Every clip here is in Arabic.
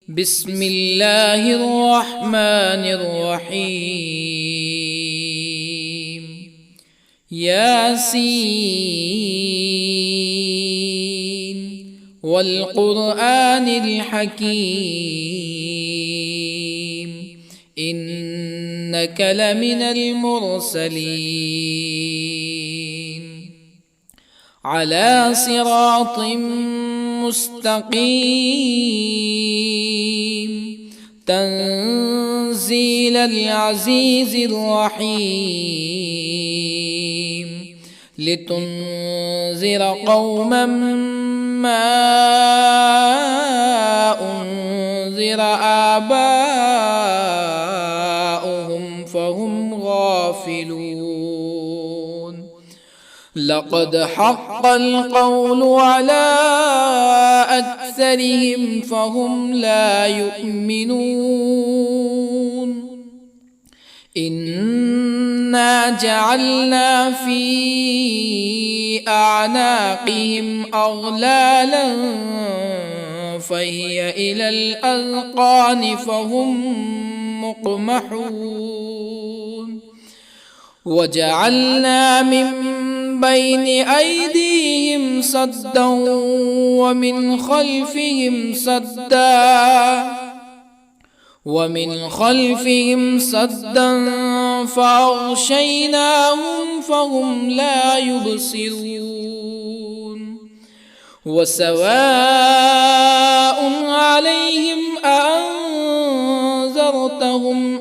بسم الله الرحمن الرحيم. ياسين والقرآن الحكيم إنك لمن المرسلين على صراط مستقيم تنزيل العزيز الرحيم لتنذر قوما ما أنذر آباؤهم فهم غافلون. لقد حق القول على أكثرهم فهم لا يؤمنون. إنا جعلنا في أعناقهم أغلالا فهي إلى الأذقان فهم مقمحون. وجعلنا من بين أيديهم سدا ومن خلفهم سدا فأغشيناهم فهم لا يبصرون. وسواء عليهم أأنذرتهم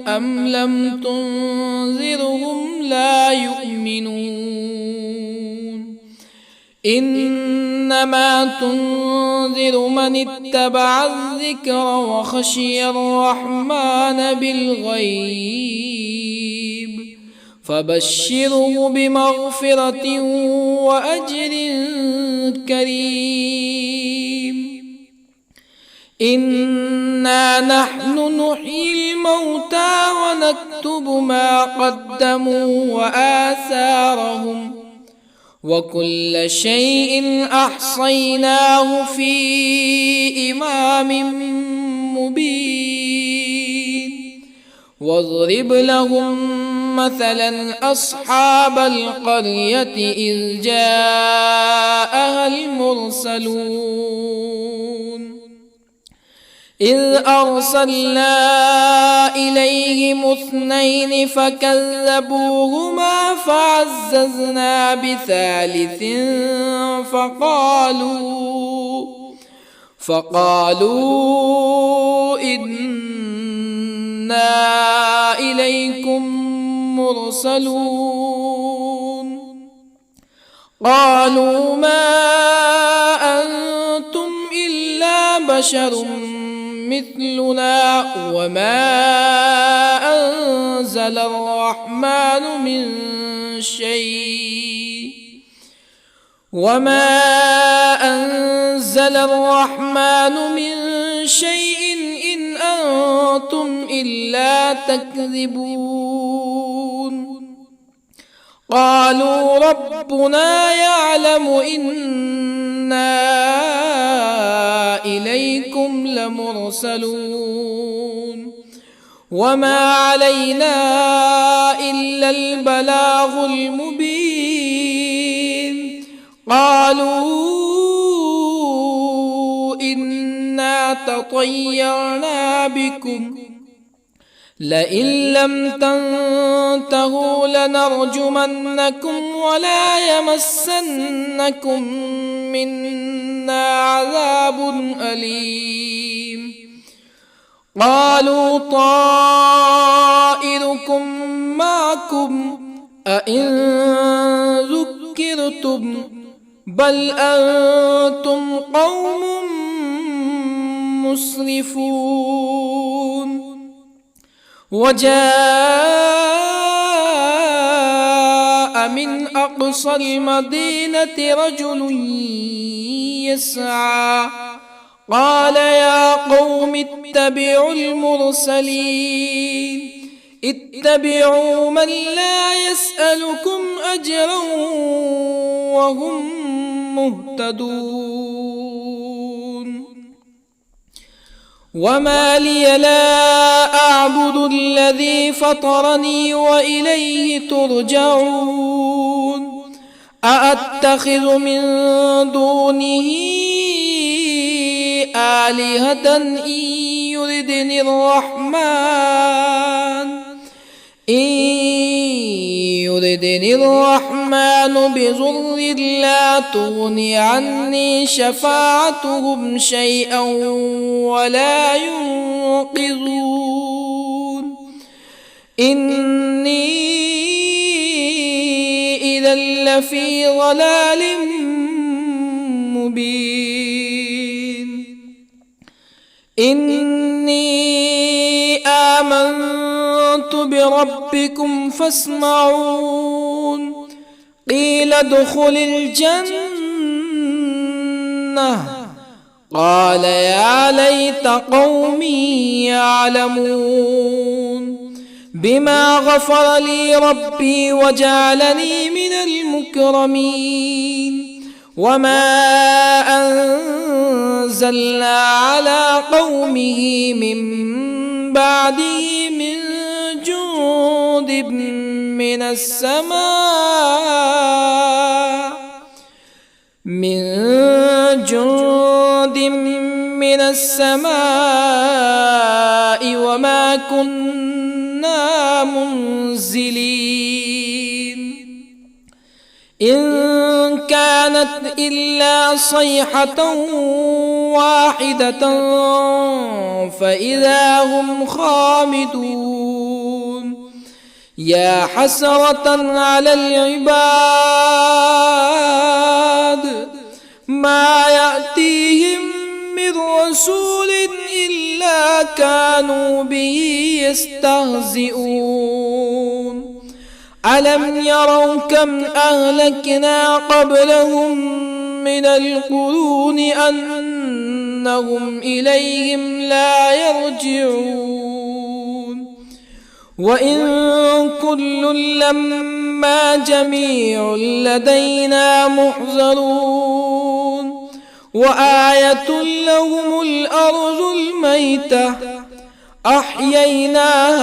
أم لم تنذرهم لا يؤمنون. إنما تنذر من اتبع الذكر وخشي الرحمن بالغيب فبشره بمغفرة وأجر كريم. إنا نحن نحيي الموتى ونكتب ما قدموا وآثارهم وكل شيء أحصيناه في إمام مبين. واضرب لهم مثلا أصحاب القرية إذ جاءها المرسلون إذ أرسلنا إليهم اثنين فكذبوهما فعززنا بثالث فقالوا إنا إليكم مرسلون. قالوا ما أنتم إلا بشر مثلنا وما أنزل الرحمن من شيء إن أنتم إلا تكذبون. قالوا ربنا يعلم إنا إليكم لمرسلون وما علينا إلا البلاغ المبين. قالوا إنا تطيرنا بكم لئن لم تنتهوا لنرجمنكم ولا يمسنكم منا عذاب أليم. قالوا طائركم معكم أئن ذكرتم بل أنتم قوم مسرفون. وجاء من أقصى المدينة رجل يسعى قال يا قوم اتبعوا المرسلين اتبعوا من لا يسألكم أجرا وهم مهتدون. وما لي لا أعبد الذي فطرني وإليه ترجعون أأتخذ من دونه آلهة يردني الرحمن بضر لا تغن عني شفاعتهم شيئا ولا ينقذون إني إذا لفي ضلال مبين إني آمنت بربكم فاسمعون قيل ادخل الجنة قال يا ليت قومي يعلمون بما غفر لي ربي وجعلني من المكرمين وما أنزلنا على قومه من بعده من جند من السماء وما كنا منزلين إن كانت إلا صيحة واحدة فإذا هم خامدون يا حسرة على العباد ما يأتيهم من رسول إلا كانوا به يستهزئون ألم يروا كم أهلكنا قبلهم من القرون أنهم إليهم لا يرجعون وإن كل لما جميع لدينا محضرون وآية لهم الأرض الميتة أحييناها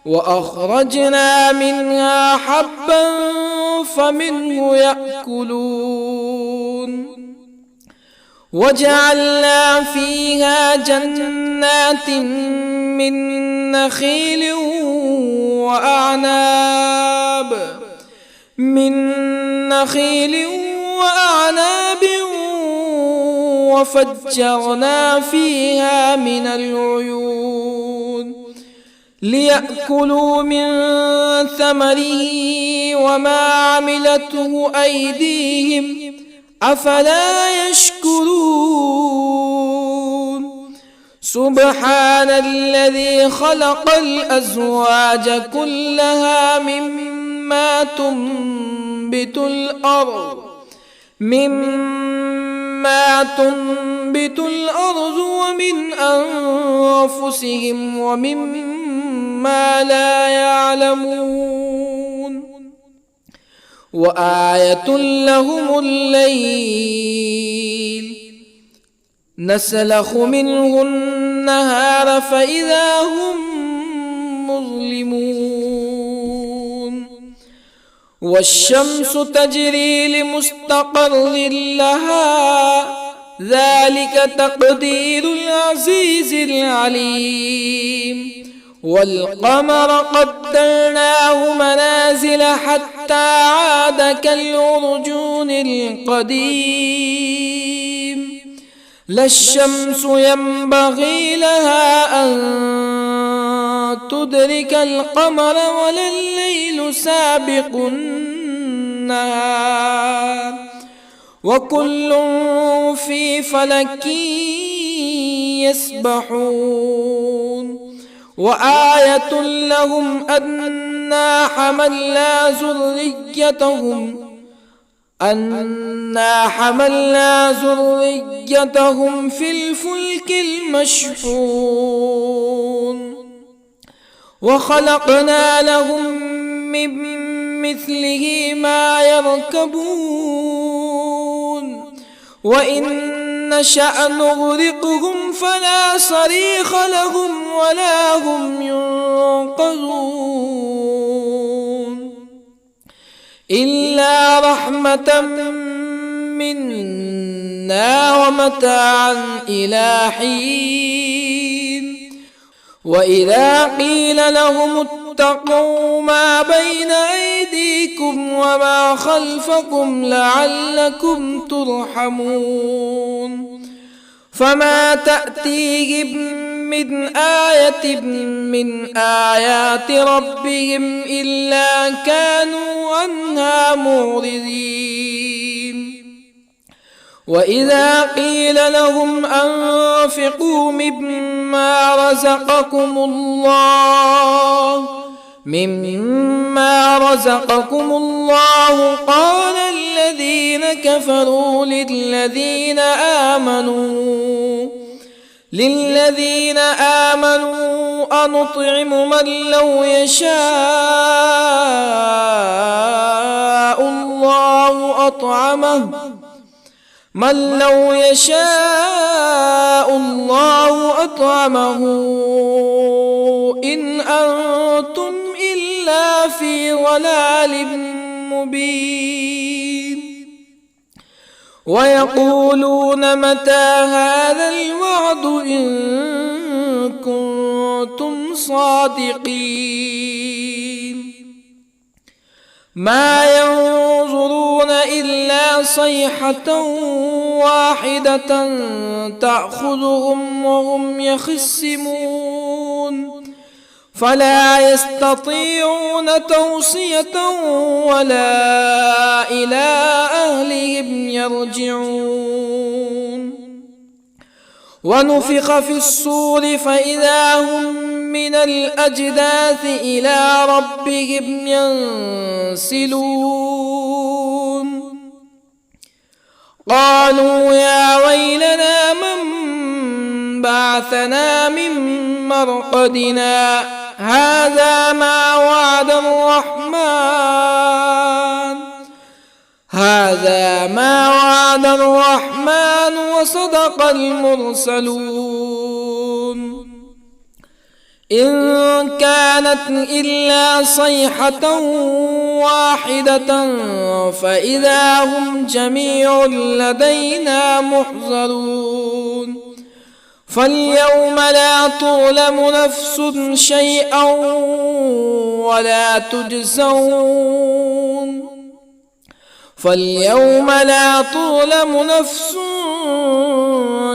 وأخرجنا منها حبا فمنه يأكلون وجعلنا فيها جنات من نخيل وأعناب وفجرنا فيها من العيون ليأكلوا من ثمره وما عملته أيديهم أفلا يشكرون سبحان الذي خلق الأزواج كلها مما تنبت الأرض ومن أنفسهم ومما لا يعلمون وآية لهم الليل نسلخ منه النهار فإذا هم مظلمون والشمس تجري لمستقر لها ذلك تقدير العزيز العليم والقمر قدرناه منازل حتى عاد كالعرجون القديم لا الشمس ينبغي لها أن تدرك القمر ولا الليل سابق النهار وكل في فلك يسبحون وآية لهم أنا حملنا ذريتهم في الفلك المشحون وخلقنا لهم من مثله ما يركبون وإن نشأ نغرقهم فلا صريخ لهم ولا هم ينقذون إلا رحمة منا ومتاعا إلى حين وإذا قيل لهم اتقوا ما بين أيديكم وما خلفكم لعلكم ترحمون فما تأتيهم من آية من آيات ربهم إلا كانوا عنها معرضين وإذا قيل لهم أنفقوا مما رزقكم الله قال الذين كفروا للذين آمنوا أنطعم من لو يشاء الله أطعمه إن أنتم إلا في ضلال مبين ويقولون متى هذا الوعد إن كنتم صادقين ما ينظرون إلا صيحة واحدة تأخذهم وهم يخصمون فلا يستطيعون توصية ولا إلى أهلهم يرجعون ونفخ في الصور فإذا هم من الأجداث إلى ربهم ينسلون قالوا يا ويلنا من بعثنا من مرقدنا هذا ما وعد الرحمن وصدق المرسلون إن كانت إلا صيحة واحدة فإذا هم جميع لدينا محضرون فاليوم لا تظلم نفس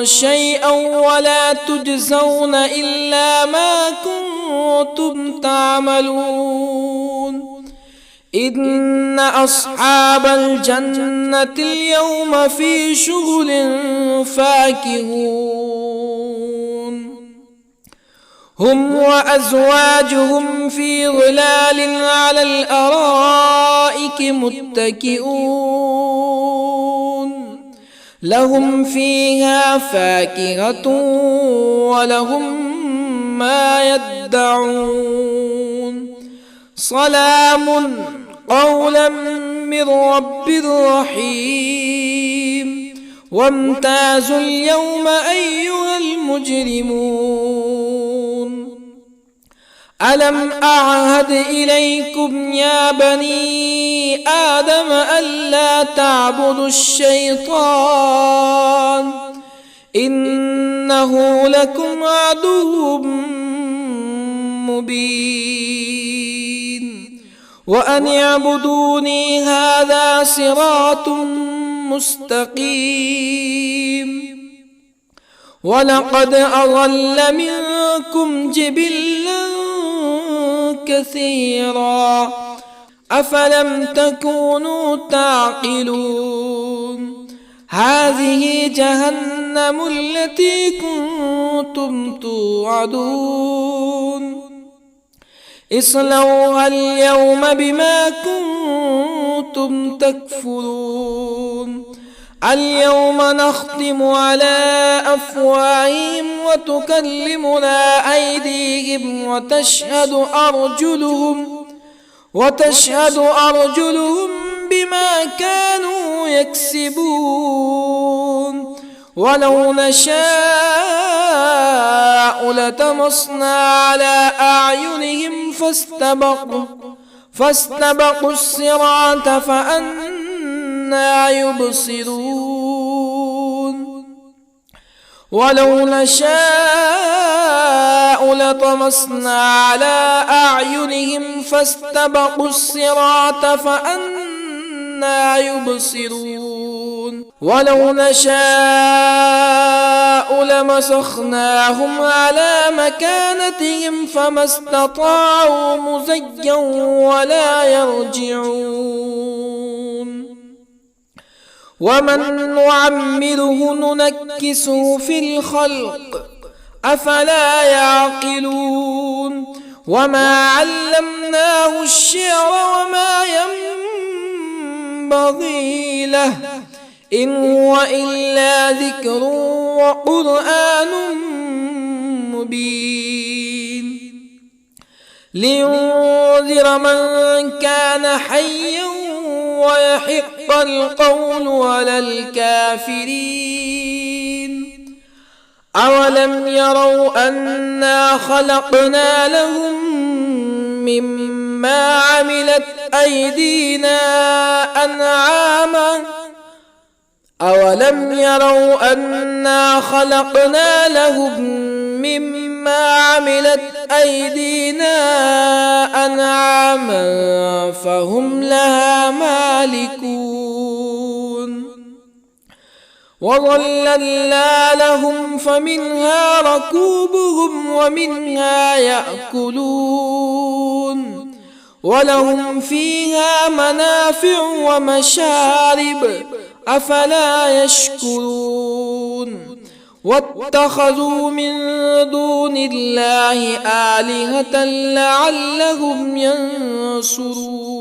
شيئا ولا تجزون إلا ما كنتم تعملون إن أصحاب الجنة اليوم في شغل فاكهون هم وأزواجهم في ظلال على الأرائك متكئون لهم فيها فاكهة ولهم ما يدعون سلام قولا من رب رحيم وامتازوا اليوم أيها المجرمون ألم أعهد إليكم يا بني آدم ألا تعبدوا الشيطان إنه لكم عدو مبين وأن اعبدوني هذا صراط مستقيم ولقد أضل منكم جبلا كثيرا أفلم تكونوا تعقلون هذه جهنم التي كنتم توعدون اصلوها اليوم بما كنتم تكفرون اليوم نختم على أفواههم وتكلمنا أيديهم وتشهد أرجلهم بما كانوا يكسبون ولو نشاء لطمسنا على أعينهم فاستبقوا الصراط فأنى يبصرون ولو نشاء لطمسنا على أعينهم فاستبقوا الصراط فأنى يبصرون ولو نشاء لمسخناهم على مكانتهم فما استطاعوا مزيا ولا يرجعون ومن نعمره ننكسه في الخلق أفلا يعقلون وما علمناه الشعر وما ينبغي له إن هو إلا ذكر وقرآن مبين لينذر من كان حيا ويحق القول على الكافرين أولم يروا أنا خلقنا لهم مما عملت أيدينا أنعاما أولم يروا أنا خلقنا لهم مما عملت أيدينا أنعاما فهم لها مالكون وظللنا لهم فمنها ركوبهم ومنها يأكلون ولهم فيها منافع ومشارب أفلا يشكرون واتخذوا من دون الله آلهة لعلهم ينصرون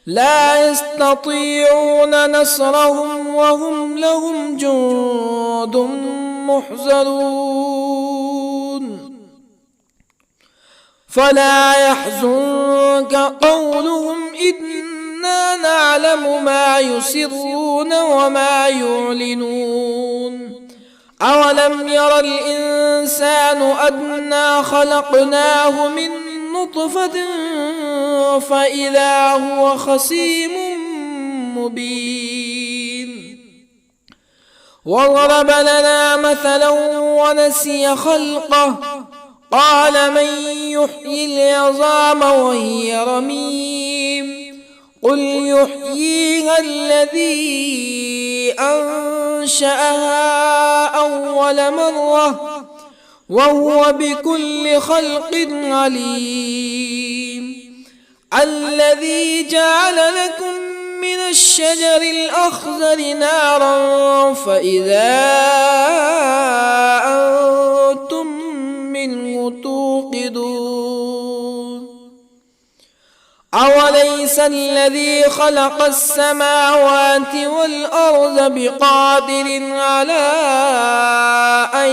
لا يستطيعون نصرهم وهم لهم جند محضرون فلا يحزنك قولهم إنا نعلم ما يسرون وما يعلنون أولم ير الإنسان أنا خلقناه من نطفة فإذا هو خصيم مبين وضرب لنا مثلا ونسي خلقه قال من يحيي العظام وهي رميم قل يحييها الذي أنشأها أول مرة وهو بكل خلق عليم الذي جعل لكم من الشجر الأخضر نارا فإذا أنتم منه توقدون أوليس الذي خلق السماوات والأرض بقادر على أن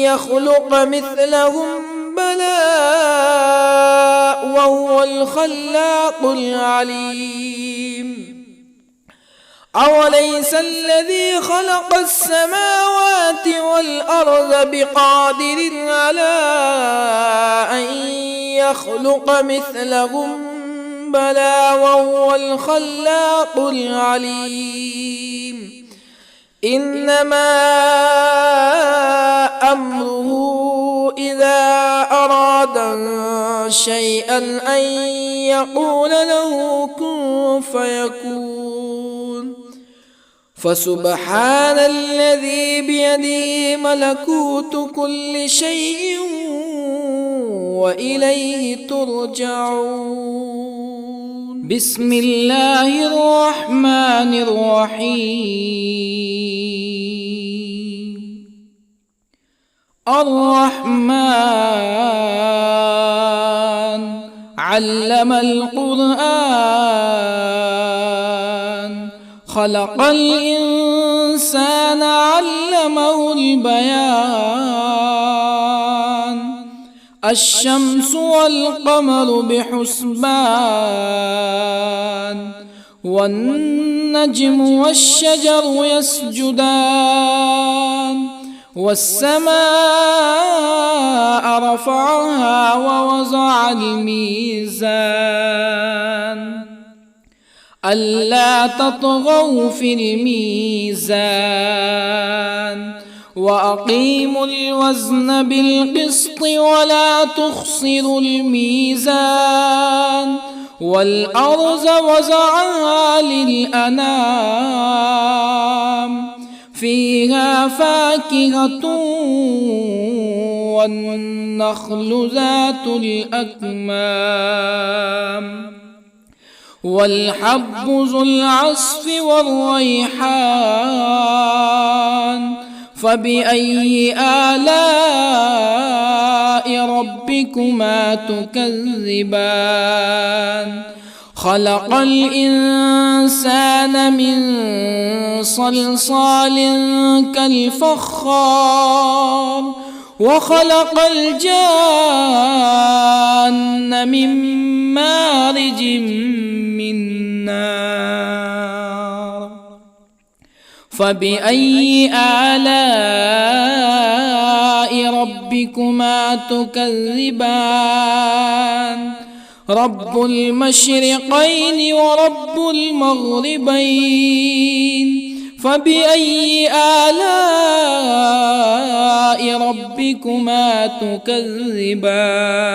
يخلق مثلهم بلى وهو الخلاق العليم أوليس الذي خلق السماوات والأرض بقادر على أن يخلق مثلهم بلى وهو الخلاق العليم إنما أمره إذا أراد شيئا أن يقول له كن فيكون فسبحان الذي بيده ملكوت كل شيء وإليه ترجعون بسم الله الرحمن الرحيم الرحمن علم القرآن خلق الإنسان علمه البيان الشمس والقمر بحسبان والنجم والشجر يسجدان والسماء رفعها ووضع الميزان ألا تطغوا في الميزان وأقيموا الوزن بالقسط ولا تخسروا الميزان والأرض وضعها للأنام فيها فاكهة والنخل ذات الأكمام والحب ذو العصف والريحان فبأي آلاء ربكما تكذبان خلق الإنسان من صلصال كالفخار وخلق الجان من مارج من نار فبأي آلاء ربكما تكذبان رب المشرقين ورب المغربين فبأي آلاء ربكما تكذبان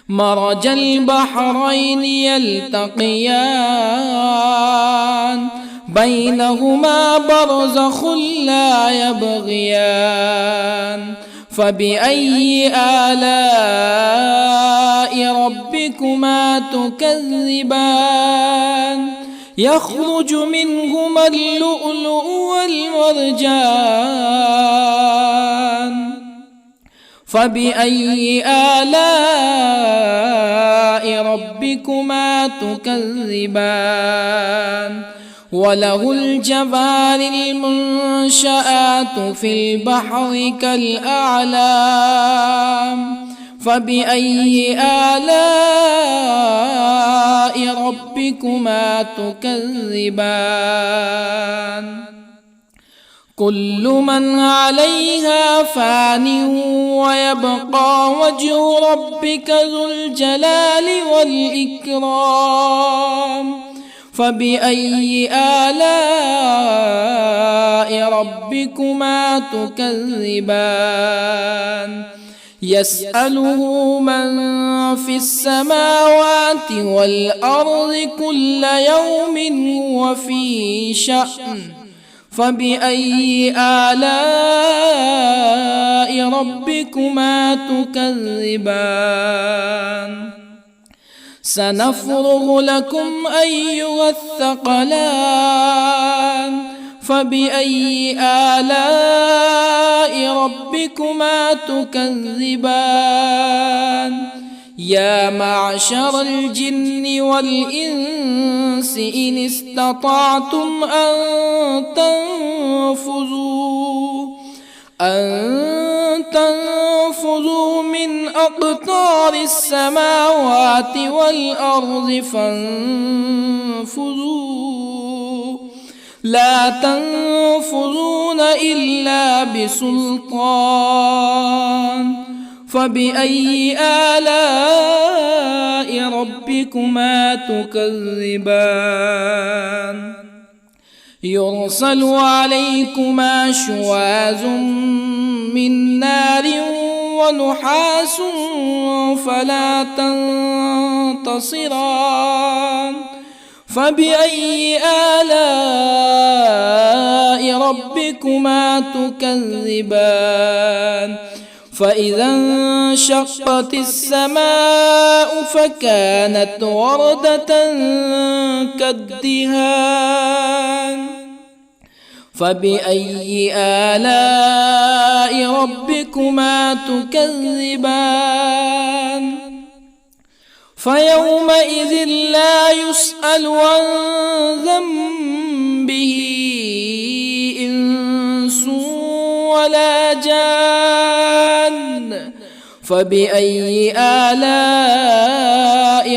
مرج البحرين يلتقيان بينهما برزخ لا يبغيان فبأي آلاء ربكما تكذبان يخرج منهما اللؤلؤ والمرجان فبأي آلاء ربكما تكذبان وله الجوار المنشآت في البحر كالأعلام فبأي آلاء ربكما تكذبان كل من عليها فان ويبقى وجه ربك ذو الجلال والإكرام فبأي آلاء ربكما تكذبان يسأله من في السماوات والأرض كل يوم هو في شأن فبأي آلاء ربكما تكذبان سنفرغ لكم أيها الثقلان فبأي آلاء ربكما تكذبان يا معشر الجن والإنس إن استطعتم أن تنفذوا من أقطار السماوات والأرض فانفذوا لا تنفذون إلا بسلطان فبأي آلاء ربكما تكذبان يرسل عليكما شواظ من نار ونحاس فلا تنتصران فبأي آلاء ربكما تكذبان فإذا انشقت السماء فكانت وردة كالدهان فبأي آلاء ربكما تكذبان فيومئذ لا يسأل عن ذنبه إنس ولا جان. فبأي آلاء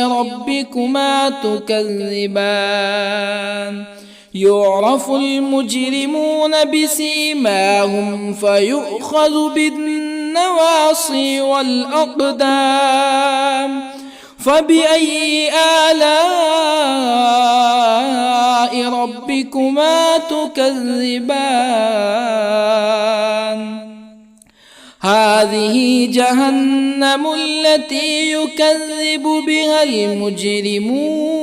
ربكما تكذبان؟ يعرف المجرمون بسيماهم فيؤخذ بالنواصي والأقدام. فبأي آلاء ربكما تكذبان؟ هذه جهنم التي يكذب بها المجرمون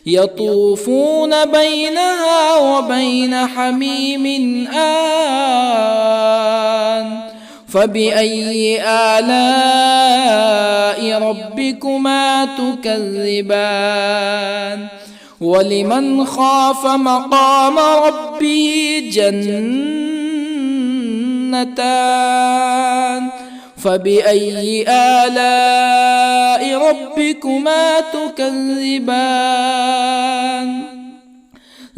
يطوفون بينها وبين حميم آن. فبأي آلاء ربكما تكذبان؟ ولمن خاف مقام ربه جنتان. فبأي آلاء ربكما تكذبان؟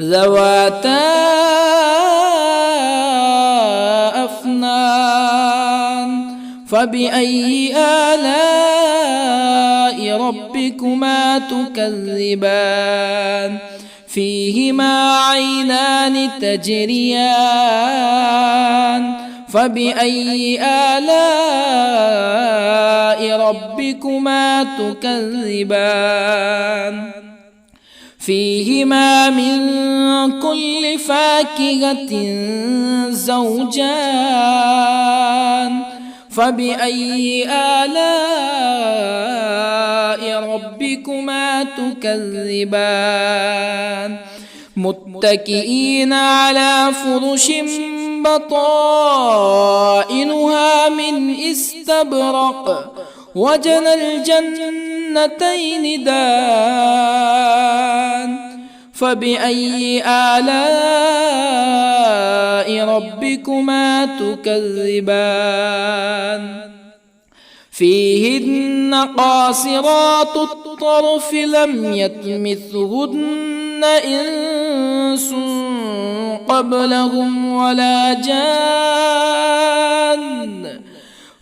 ذواتا أفنان. فبأي آلاء ربكما تكذبان؟ فيهما عينان تجريان. فبأي آلاء ربكما تكذبان؟ فيهما من كل فاكهة زوجان. فبأي آلاء ربكما تكذبان؟ متكئين على فرش بطائنها من استبرق وجنى الجنتين دان. فبأي آلاء ربكما تكذبان؟ فيهن قاصرات الطرف لم يطمثهن إنس قبلهم ولا جان.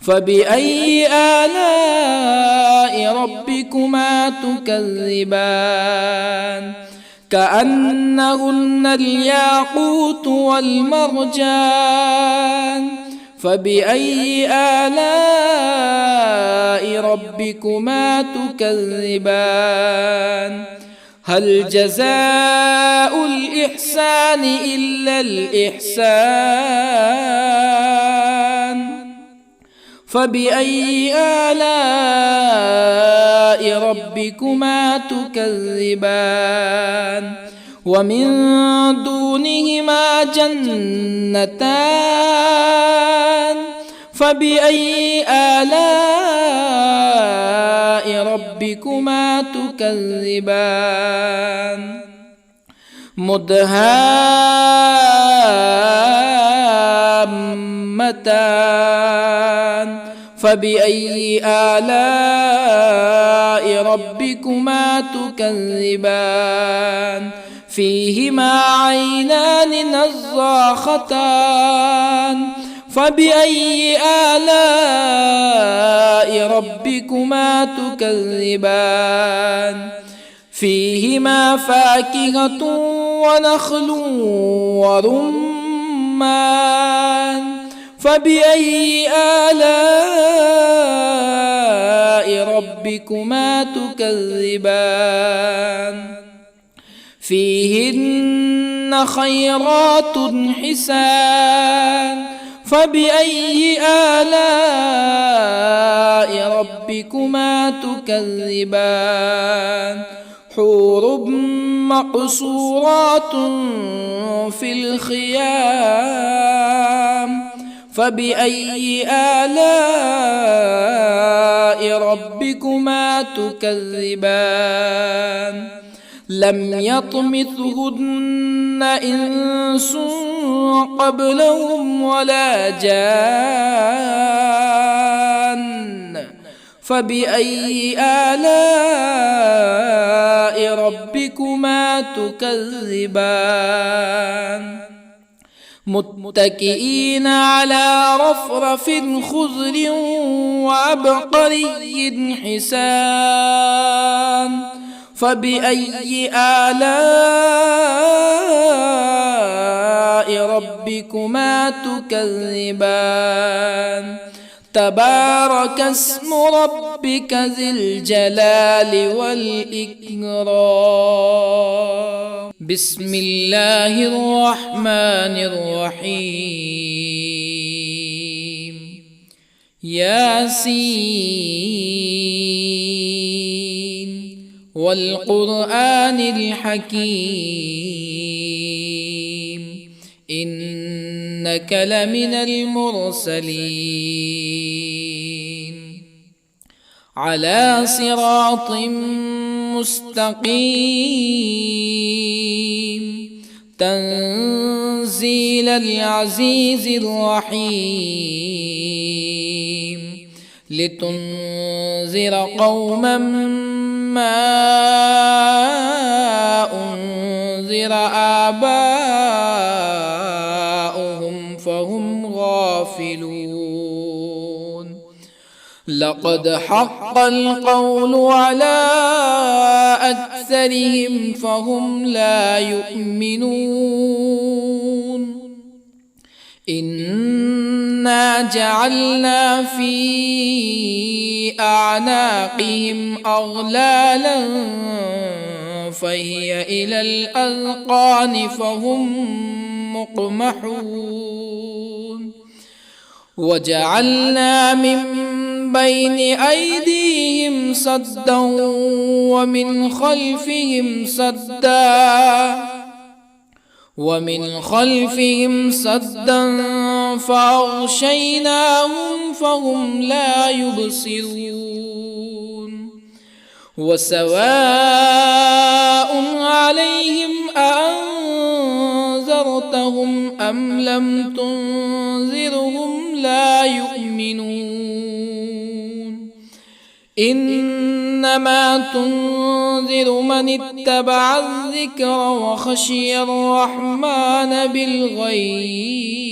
فبأي آلاء ربكما تكذبان؟ كأنهن الياقوت والمرجان. فبأي آلاء ربكما تكذبان؟ هل جزاء الإحسان إلا الإحسان؟ فبأي آلاء ربكما تكذبان؟ ومن دونهما جنتان. فبأي آلاء ربكما تكذبان؟ مدهامتان. فبأي آلاء ربكما تكذبان؟ فيهما عينان نضاختان. فبأي آلاء ربكما تكذبان؟ فيهما فاكهة ونخل ورمان. فبأي آلاء ربكما تكذبان؟ فيهن خيرات حسان. فبأي آلاء ربكما تكذبان؟ حور مقصورات في الخيام. فبأي آلاء ربكما تكذبان؟ لم يطمثهن إنس قبلهم ولا جان. فبأي آلاء ربكما تكذبان متكئين على رفرف خضر وعبقري حسان فبأي آلاء ربكما تكذبان تبارك اسم ربك ذي الجلال والإكرام بسم الله الرحمن الرحيم ياسين والقرآن الحكيم إنك لمن المرسلين على صراط مستقيم تنزيل العزيز الرحيم لتنذر قوما ما أنذر آباؤهم فهم غافلون لقد حق القول على أكثرهم فهم لا يؤمنون إنا جعلنا في أعناقهم أغلالا فهي إلى الأذقان فهم مقمحون وجعلنا من بين أيديهم سدا ومن خلفهم سدا فأغشيناهم فهم لا يبصرون وسواء عليهم أأنذرتهم أم لم تنذرهم لا يؤمنون إنما تنذر من اتبع الذكر وخشي الرحمن بالغيب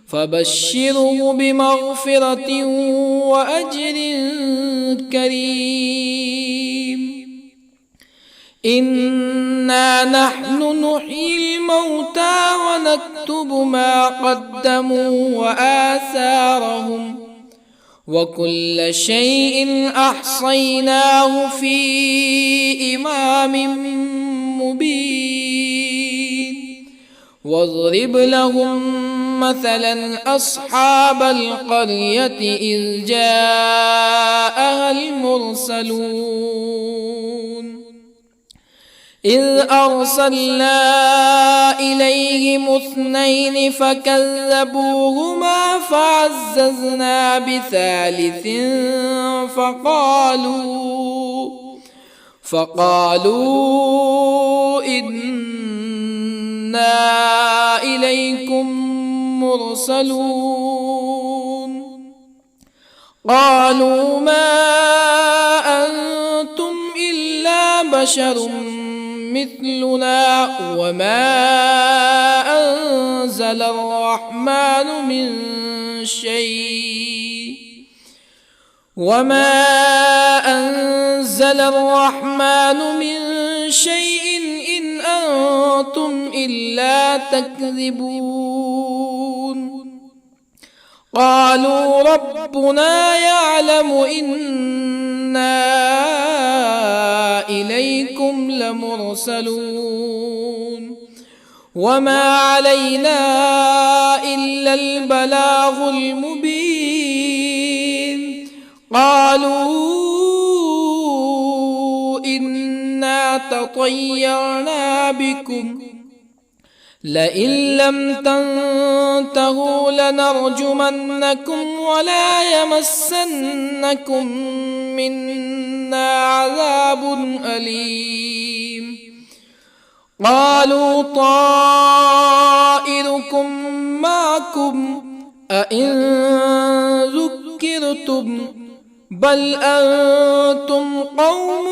فبشره بمغفرة وأجر كريم إنا نحن نحيي الموتى ونكتب ما قدموا وآثارهم وكل شيء أحصيناه في إمام مبين واضرب لهم مثلا أصحاب القرية إذ جاءها المرسلون إذ أرسلنا إليهم اثنين فكذبوهما فعززنا بثالث فقالوا إنا إليكم مرسلون قالوا ما أنتم إلا بشر مثلنا وما أنزل الرحمن من شيء إن أنتم إلا تكذبون قالوا ربنا يعلم إنا إليكم لمرسلون وما علينا إلا البلاغ المبين قالوا إنا تطيرنا بكم لئن لم تنتهوا لنرجمنكم ولا يمسنكم منا عذاب أليم قالوا طائركم معكم أئن ذكرتم بل أنتم قوم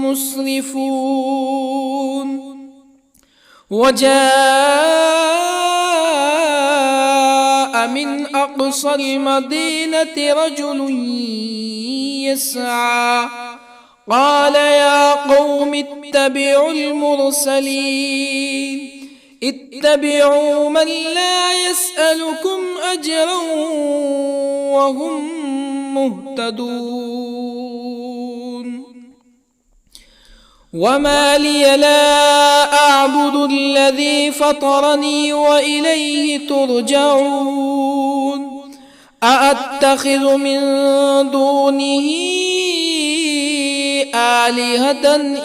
مسرفون. وجاء من أقصى المدينة رجل يسعى قال يا قوم اتبعوا المرسلين اتبعوا من لا يسألكم أجرا وهم مهتدون. وما لي لا أعبد الذي فطرني وإليه ترجعون. أأتخذ من دونه آلهة إن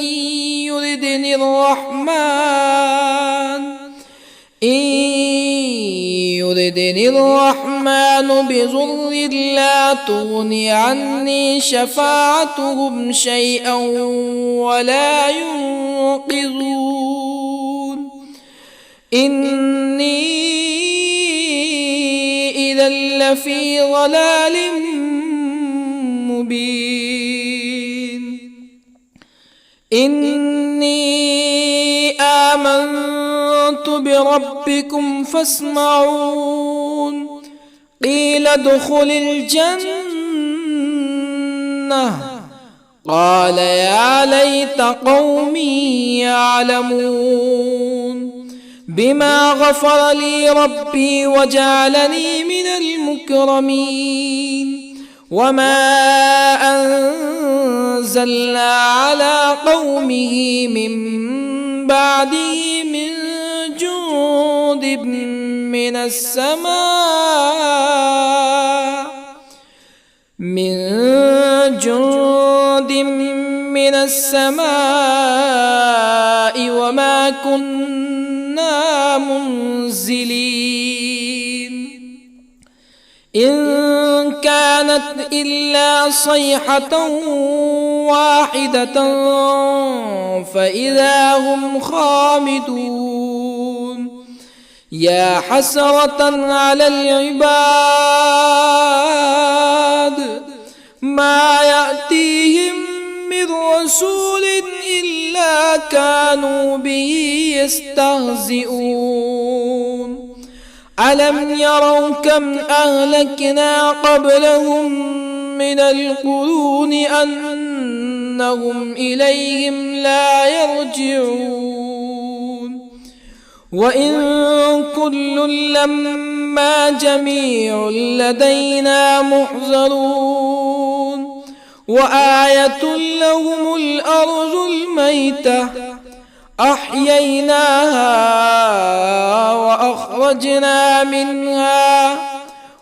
يردني الرحمن بضر لا تغني عني شفاعتهم شيئا ولا ينقذون. إني إذا لفي ضلال مبين. إني آمنت بربكم فاسمعون. قيل ادخل الجنة قال يا ليت قومي يعلمون. بما غفر لي ربي وجعلني من المكرمين. وما أنزلنا على قومه من بعده من جند من السماء وما كنا منزلين. إن كانت إلا صيحة واحدة فإذا هم خامدون. يا حسرة على العباد ما يأتيهم من رسول إلا كانوا به يستهزئون. ألم يروا كم أهلكنا قبلهم من القرون أنهم إليهم لا يرجعون. وإن كل لما جميع لدينا محضرون. وآية لهم الأرض الميتة أحييناها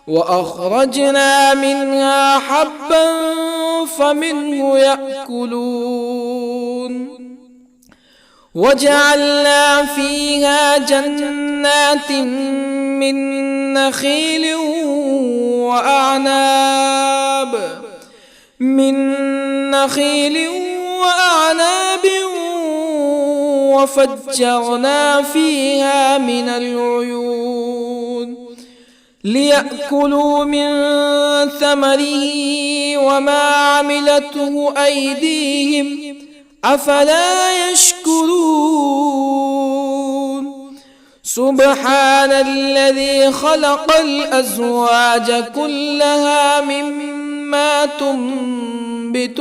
وأخرجنا منها حبا فمنه يأكلون. وجعلنا فيها جنات من نخيل وأعناب وفجرنا فيها من العيون ليأكلوا من ثمره وما عملته أيديهم أفلا يشكرون. سبحان الذي خلق الأزواج كلها مما تنبت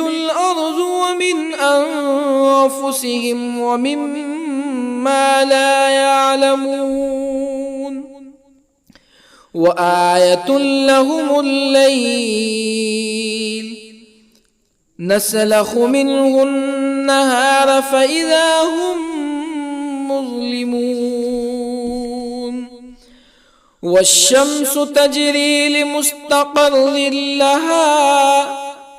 الأرض ومن أنفسهم ومما لا يعلمون. وآية لهم الليل نسلخ منه النهار فإذا هم مظلمون. والشمس تجري لمستقر لها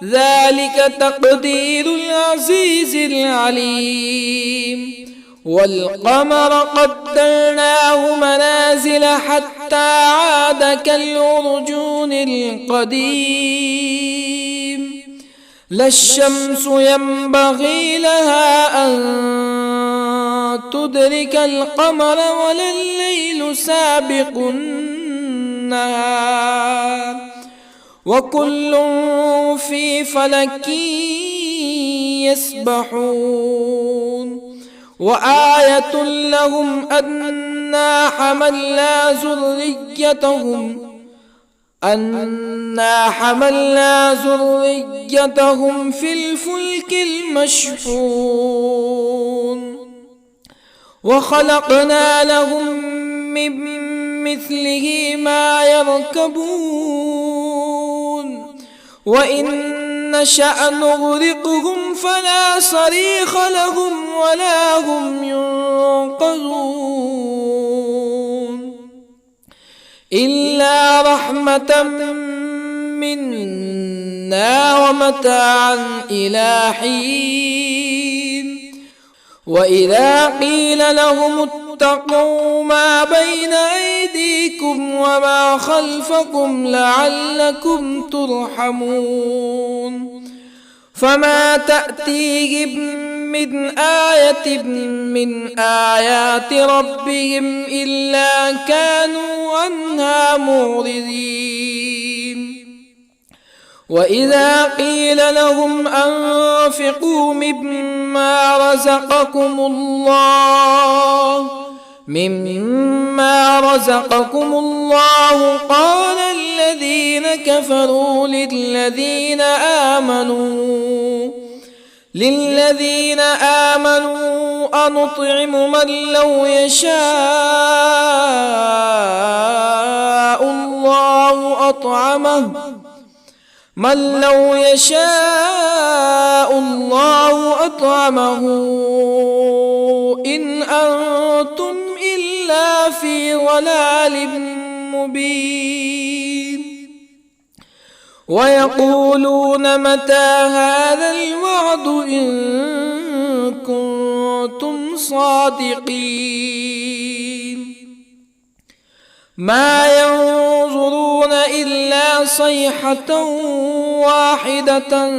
ذلك تقدير العزيز العليم. والقمر قدرناه منازل حتى عاد كالعرجون القديم. لا الشمس ينبغي لها أن تدرك القمر ولا الليل سابق النهار وكل في فلك يسبحون وآية لهم أنا حملنا ذريتهم في الفلك المشحون وخلقنا لهم من مثله ما يركبون وإن نشأ نغرقهم فلا صريخ لهم ولا هم ينقذون إلا رحمة منا ومتاعا إلى حين وإذا قيل لهم اتقوا ما بين أيديكم وما خلفكم لعلكم ترحمون فما تأتيهم من آية من آيات ربهم إلا كانوا عنها معرضين وإذا قيل لهم أنفقوا مما رزقكم الله قال الذين كفروا للذين آمنوا أنطعم من لو يشاء الله أطعمه إن أنتم إلا في ضلال مبين ويقولون متى هذا الوعد إن كنتم صادقين ما ينظرون إلا صيحة واحدة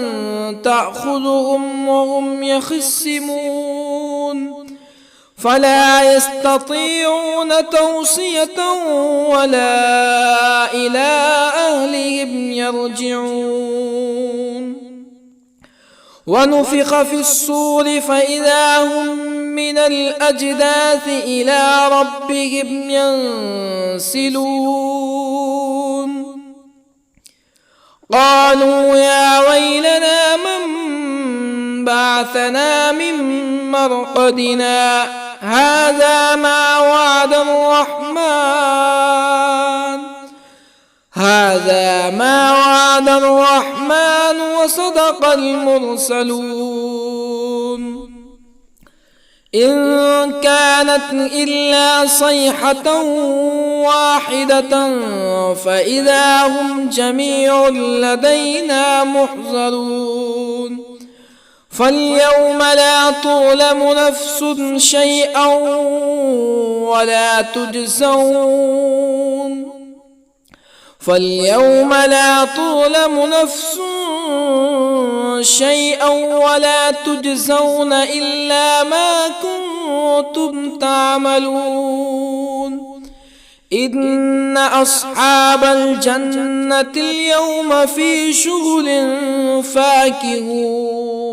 تأخذهم وهم يخصمون فلا يستطيعون توصية ولا إلى أهلهم يرجعون ونفخ في الصور فإذا هم من الأجداث إلى ربهم ينسلون قالوا يا ويلنا من بعثنا من مرقدنا هذا ما وعد الرحمن وصدق المرسلون إن كانت إلا صيحة واحدة فإذا هم جميع لدينا محضرون فاليوم لا تظلم نفس شيئا ولا تجزون إلا ما كنتم تعملون إن أصحاب الجنة اليوم في شغل فاكهون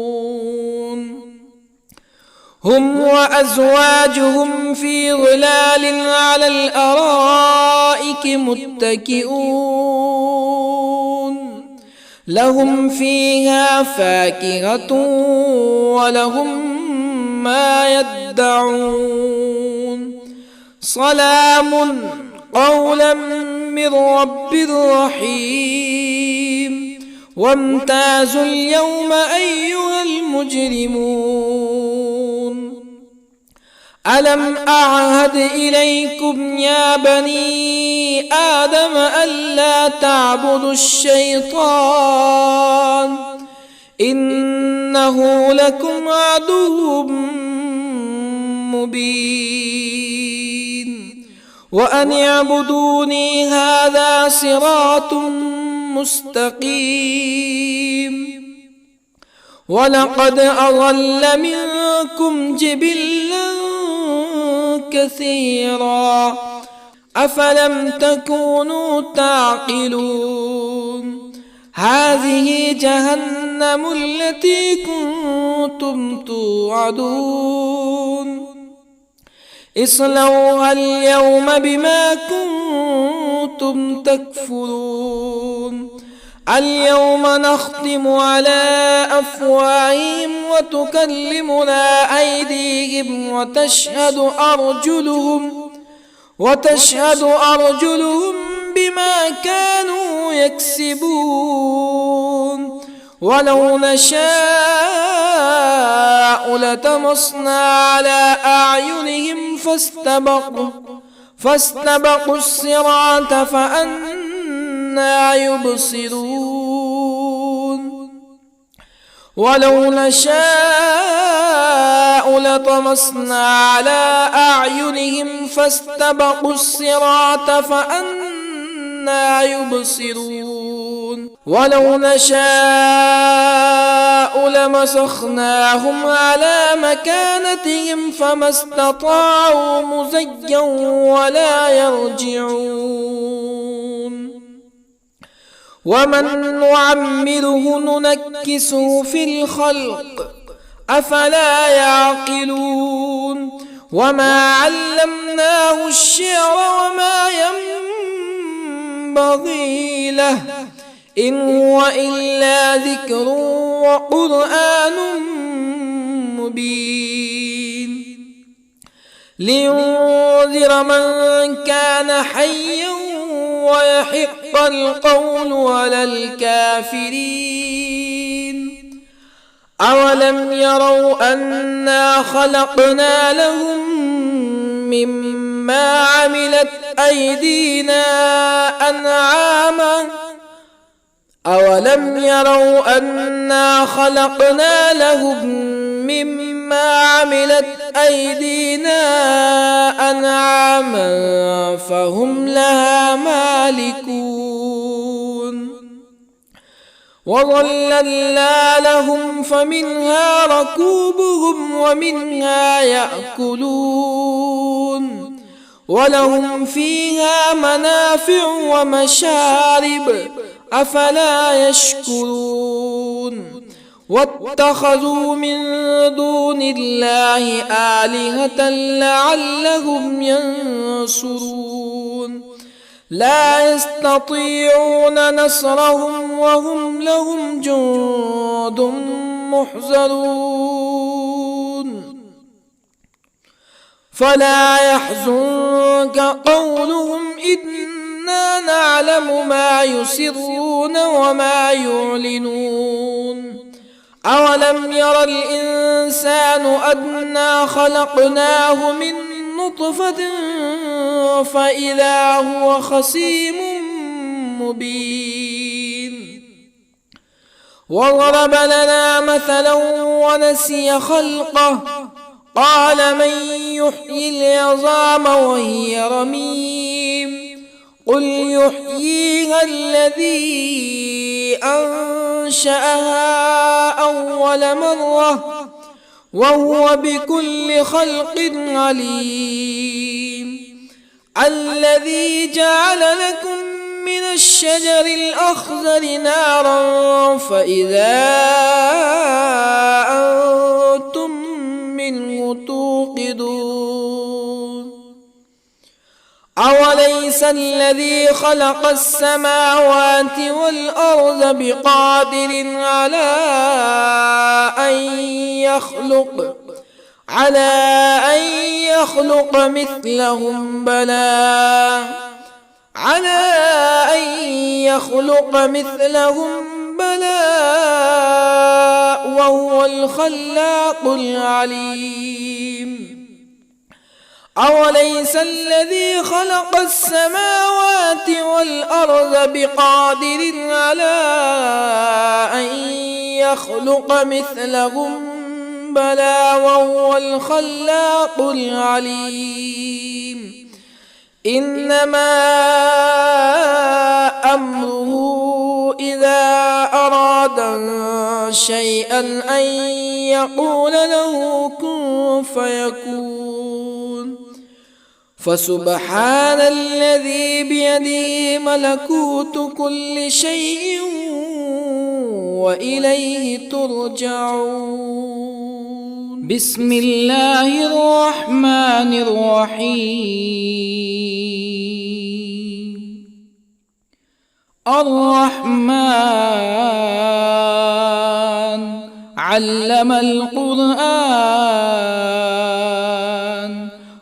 هم وأزواجهم في ظلال على الأرائك متكئون لهم فيها فاكهة ولهم ما يدعون سلام قولا من رب رحيم وامتازوا اليوم أيها المجرمون ألم أعهد إليكم يا بني آدم ألا تعبدوا الشيطان إنه لكم عدو مبين وأن اعبدوني هذا صراط مستقيم ولقد أضل منكم جبلا كثيرا أفلم تكونوا تعقلون هذه جهنم التي كنتم توعدون اصلوها اليوم بما كنتم تكفرون اليوم نختم على أفواههم وتكلمنا أيديهم وتشهد أرجلهم بما كانوا يكسبون ولو نشاء لطمسنا على أعينهم فاستبقوا الصراط فأنى يبصرون ولو نشاء لطمسنا على أعينهم فاستبقوا الصراط فأنى يبصرون ولو نشاء لمسخناهم على مكانتهم فما استطاعوا مزيا ولا يرجعون ومن نعمره ننكسه في الخلق أفلا يعقلون وما علمناه الشعر وما ينبغي له إن هو إلا ذكر وقرآن مبين لينذر من كان حيا ويحق القول على الكافرين أولم يروا أنا خلقنا لهم مما عملت أيدينا أنعاما أولم يروا أنا خلقنا لهم مما عملت أيدينا أنعاما فهم لها مالكون وظللنا لهم فمنها ركوبهم ومنها يأكلون ولهم فيها منافع ومشارب أفلا يشكرون واتخذوا من دون الله آلهة لعلهم ينصرون لا يستطيعون نصرهم وهم لهم جند محضرون فلا يحزنك قولهم إنا نعلم ما يسرون وما يعلنون أولم ير الإنسان أنا خلقناه من نطفة فإذا هو خصيم مبين وضرب لنا مثلا ونسي خلقه قال من يحيي العظام وهي رميم قل يحييها الذي أنشأها أول مرة وهو بكل خلق عليم الذي جعل لكم من الشجر الأخضر نارا فإذا أنتم منه توقدون أوليس الذي خلق السماوات والأرض بقادر على أن يخلق مثلهم بلى وهو الخلاق العليم أوليس الذي خلق السماوات والأرض بقادر على أن يخلق مثلهم بلى وهو الخلاق العليم إنما أمره إذا أراد شيئا أن يقول له كن فيكون فسبحان الذي بيده ملكوت كل شيء وإليه ترجعون. بسم الله الرحمن الرحيم. الرحمن علم القرآن،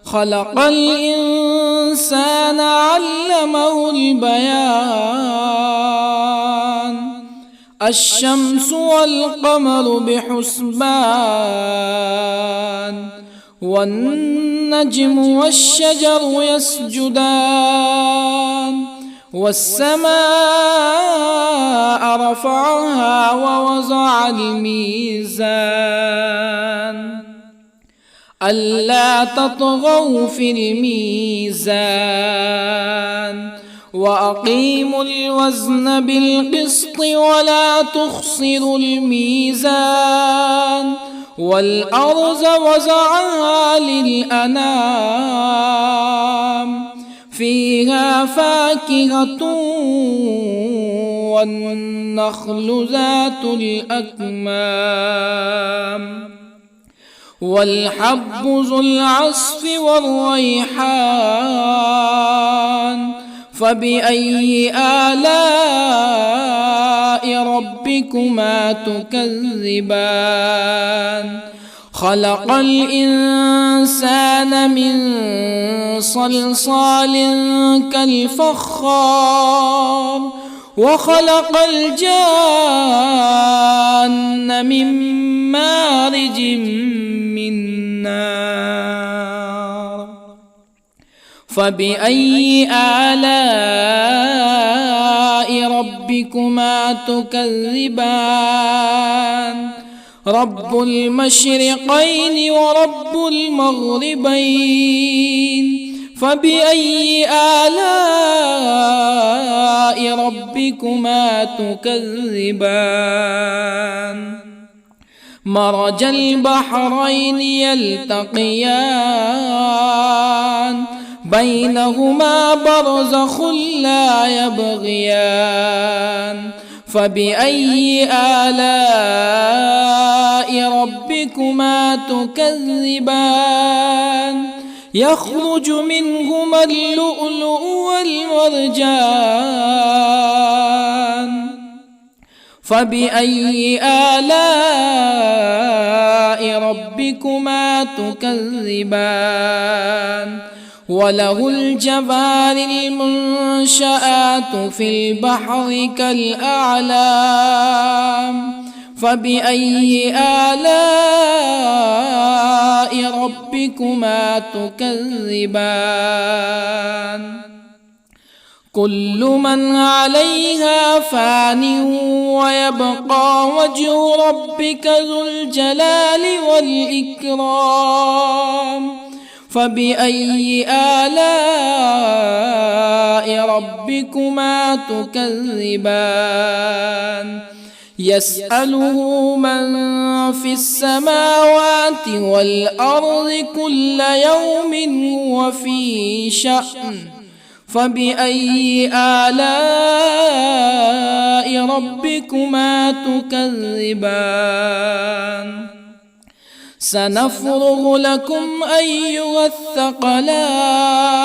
خلق الإنسان علمه البيان. الشمس والقمر بحسبان، والنجم والشجر يسجدان. والسماء رفعها ووضع الميزان، ألا تطغوا في الميزان. وأقيموا الوزن بالقسط ولا تخسروا الميزان. والأرض وضعها للأنام، فيها فاكهة والنخل ذات الأكمام، والحب ذو العصف والريحان. فبأي آلاء ربكما تكذبان؟ خلق الإنسان من صلصال كالفخار، وخلق الجان من مارج من نار. فبأي آلاء ربكما تكذبان؟ رب المشرقين ورب المغربين. فبأي آلاء ربكما تكذبان؟ مرج البحرين يلتقيان، بينهما برزخ لا يبغيان. فبأي آلاء ربكما تكذبان؟ يخرج منهما اللؤلؤ والمرجان. فبأي آلاء ربكما تكذبان؟ وله الجوار المنشآت في البحر كالأعلام. فبأي آلاء ربكما تكذبان؟ كل من عليها فان ويبقى وجه ربك ذو الجلال والإكرام. فبأي آلاء ربكما تكذبان؟ يسأله من في السماوات والأرض كل يوم هو في شأن. فبأي آلاء ربكما تكذبان؟ سنفرغ لكم أيها الثقلان.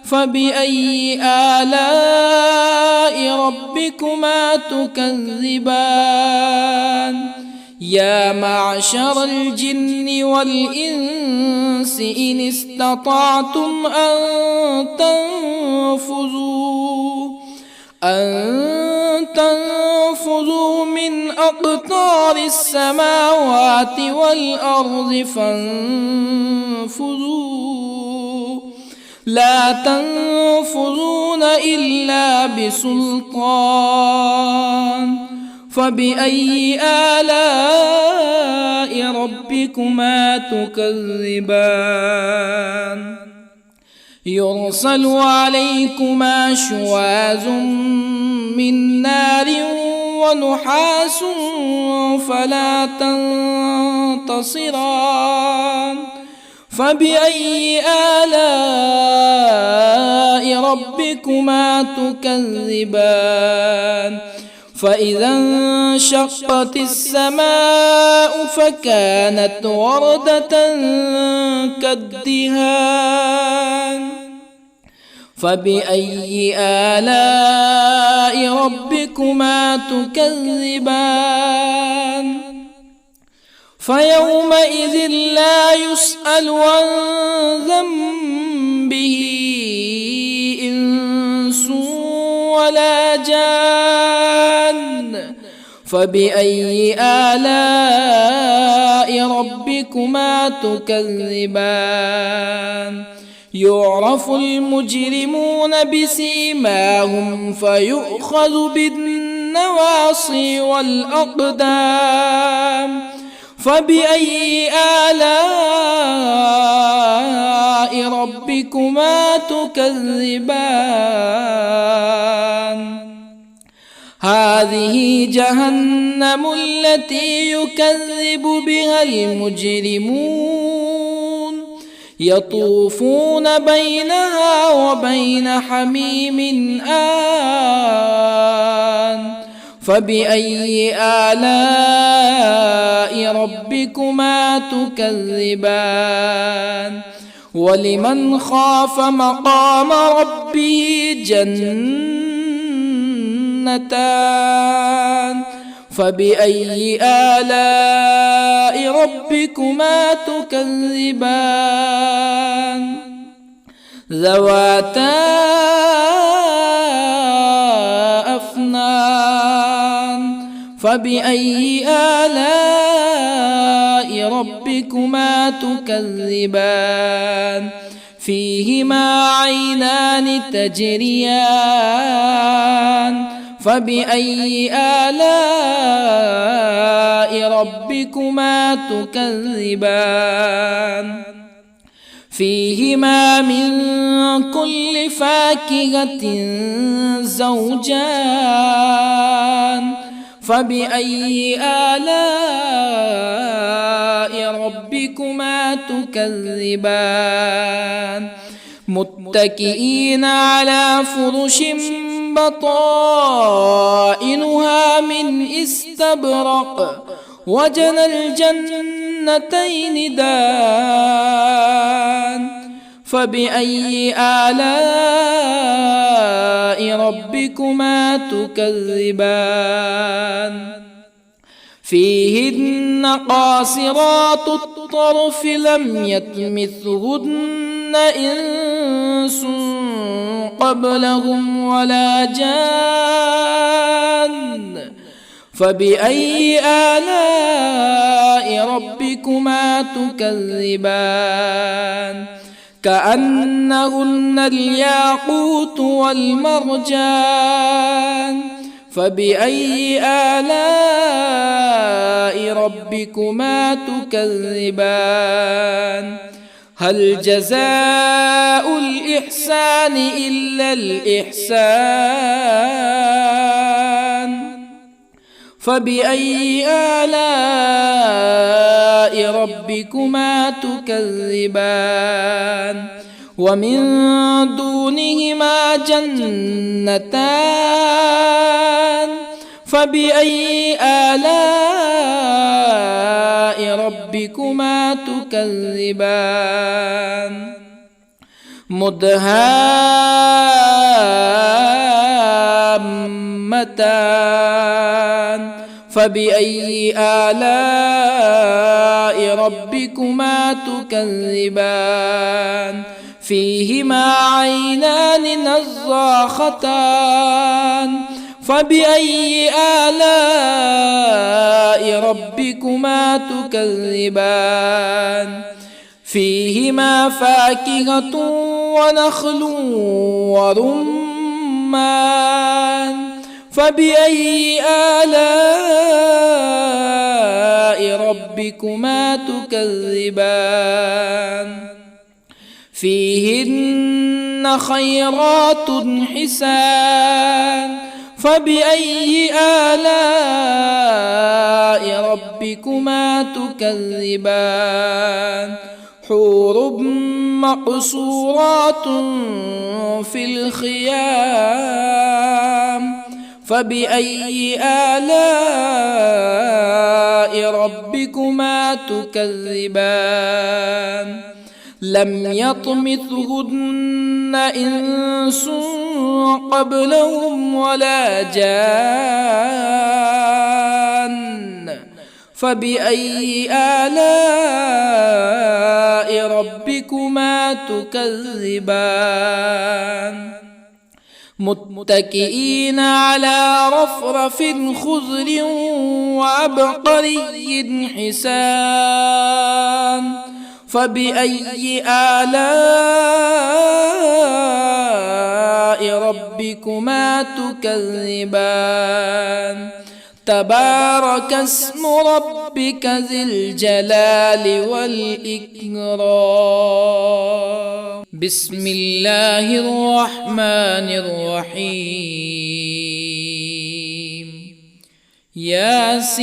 فبأي آلاء ربكما تكذبان؟ يا معشر الجن والإنس إن استطعتم أن تنفذوا من أقطار السماوات والأرض فانفذوا، لا تنفذون إلا بسلطان. فبأي آلاء ربكما تكذبان؟ يرسل عليكما شواظ من نار ونحاس فلا تنتصران. فبأي آلاء ربكما تكذبان فإذا انشقت السماء فكانت وردة كالدهان فبأي آلاء ربكما تكذبان فيومئذ لا يسأل عن ذنبه إنس ولا جان فبأي آلاء ربكما تكذبان يعرف المجرمون بسيماهم فيؤخذ بالنواصي والأقدام فبأي آلاء ربكما تكذبان هذه جهنم التي يكذب بها المجرمون يطوفون بينها وبين حميم آن فبأي آلاء ربكما تكذبان ولمن خاف مقام ربه جنتان فبأي آلاء ربكما تكذبان ذواتا أفنان فبأي آلاء ربكما تكذبان فيهما عينان تجريان فبأي آلاء ربكما تكذبان فيهما من كل فاكهة زوجان فبأي آلاء ربكما تكذبان متكئين على فرش بطائنها من استبرق وجنى الجنتين دان فبأي آلاء ربكما تكذبان فيهن قاصرات الطرف لم يطمثهن إنس قبلهم ولا جان فبأي آلاء ربكما تكذبان كأنهن الياقوت والمرجان فبأي آلاء ربكما تكذبان هل جزاء الإحسان إلا الإحسان فبأي آلاء ربكما تكذبان ومن دونهما جنتان فبأي آلاء ربكما تكذبان مدهامتان فبأي آلاء ربكما تكذبان فيهما عينان نضاختان فبأي آلاء ربكما تكذبان فيهما فاكهة ونخل ورمان فبأي آلاء ربكما تكذبان فيهن خيرات حسان فبأي آلاء ربكما تكذبان حور مقصورات في الخيام فبأي آلاء ربكما تكذبان لم يطمثهن إنس قبلهم ولا جان فبأي آلاء ربكما تكذبان متكئين على رفرف خضر وعبقري حسان فبأي آلاء ربكما تكذبان تبارك اسم ربك ذي الجلال والإكرام بسم الله الرحمن الرحيم ياسين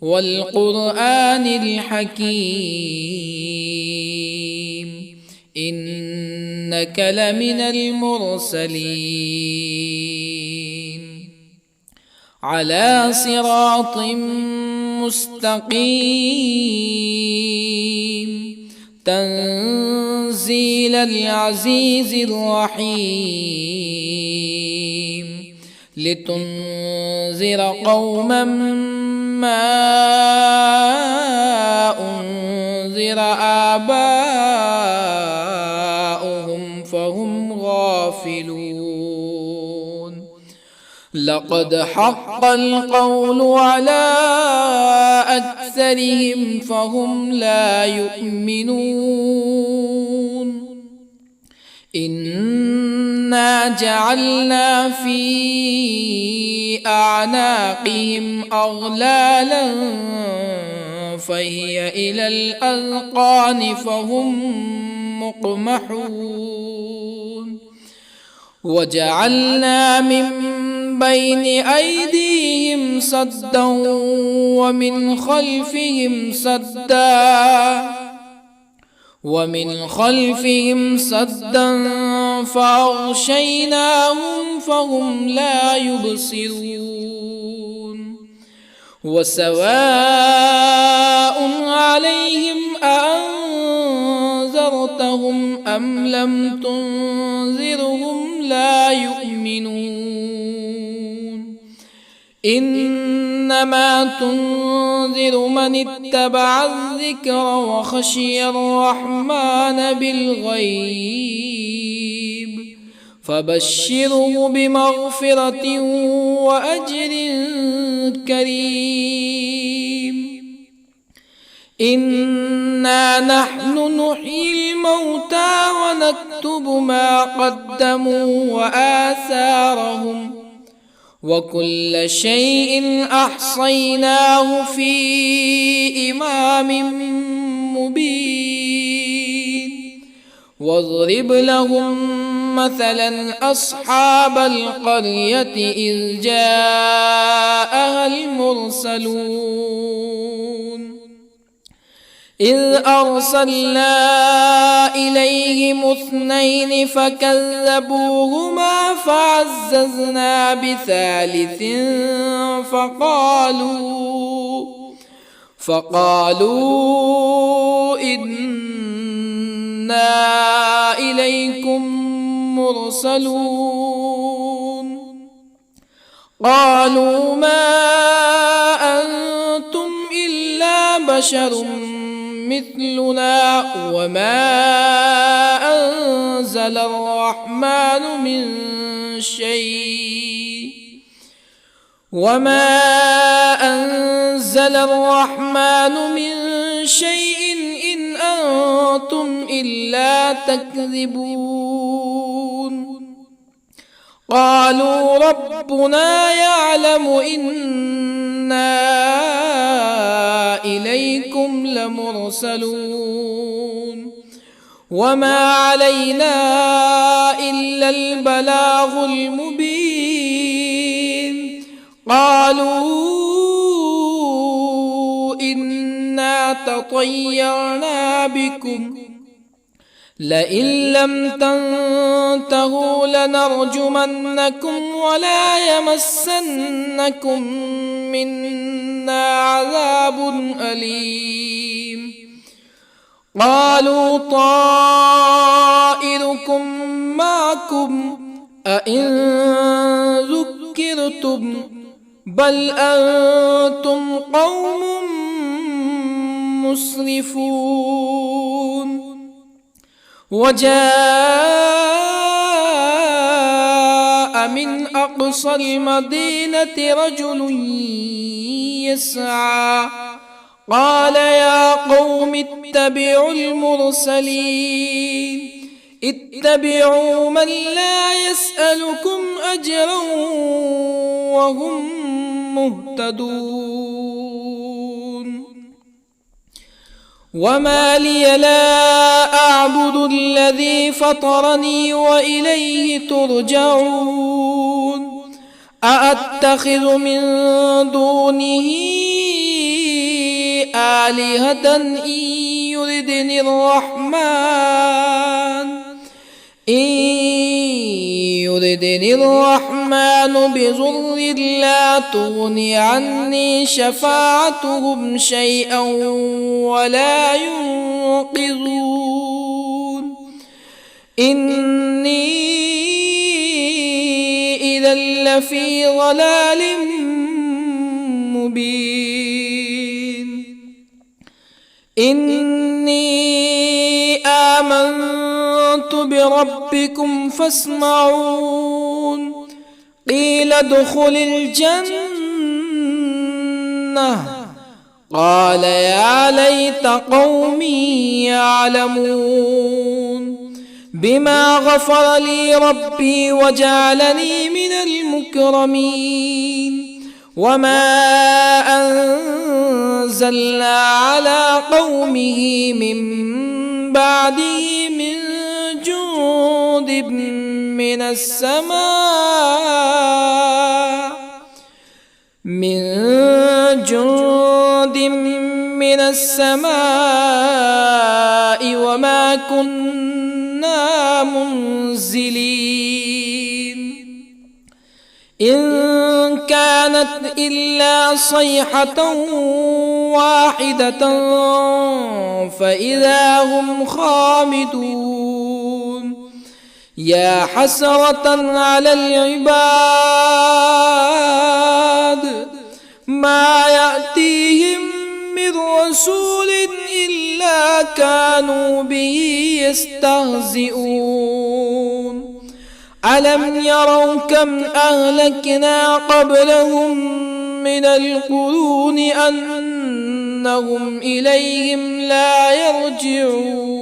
والقرآن الحكيم إنك لمن المرسلين على صراط مستقيم تنزيل العزيز الرحيم لتنذر قوما ما أنذر آباؤهم فهم غافلون لقد حق القول على أكثرهم فهم لا يؤمنون إنا جعلنا في أعناقهم أغلالا فهي إلى الأذقان فهم مقمحون وجعلنا من بين أيديهم سدا ومن خلفهم سدا فأغشيناهم فهم لا يبصرون وسواء عليهم أأنذرتهم أم لم تنذرهم لا يؤمنون إنما تنذر من اتبع الذكر وخشي الرحمن بالغيب فبشره بمغفرة وأجر كريم إنا نحن نحيي الموتى ونكتب ما قدموا وآثارهم وكل شيء أحصيناه في إمام مبين واضرب لهم مثلا أصحاب القرية إذ جاءها المرسلون إذ أرسلنا إليهم اثنين فكذبوهما فعززنا بثالث فقالوا إنا إليكم مرسلون قالوا ما أنتم إلا بشر مثلنا وما أنزل الرحمن من شيء إن أنتم إلا تكذبون قالوا ربنا يعلم إنا إليكم لمرسلون وما علينا إلا البلاغ المبين قالوا إن تطيرنا بكم لئن لم تنتهوا لنرجمنكم ولا يمسنكم منا عذاب أليم قالوا طائركم معكم أئن ذكرتم بل أنتم قوم مسرفون وجاء من أقصى المدينة رجل يسعى قال يا قوم اتبعوا المرسلين اتبعوا من لا يسألكم أجرا وهم مهتدون وما لي لا أعبد الذي فطرني وإليه ترجعون أأتخذ من دونه آلهة إن يردني الرحمن بضر لا تغني عني شفاعتهم شيئا ولا ينقذون إني إذا لفي ضلال مبين إني آمنت بربكم فاسمعون قيل ادخل الجنة قال يا ليت قومي يعلمون بما غفر لي ربي وجعلني من المكرمين وما أنزلنا على قومه من بعده من جند من السماء وما كنا منزلين إن كانت إلا صيحة واحدة فإذا هم خامدون يا حسرة على العباد ما يأتيهم من رسول إلا كانوا به يستهزئون ألم يروا كم أهلكنا قبلهم من القرون أنهم إليهم لا يرجعون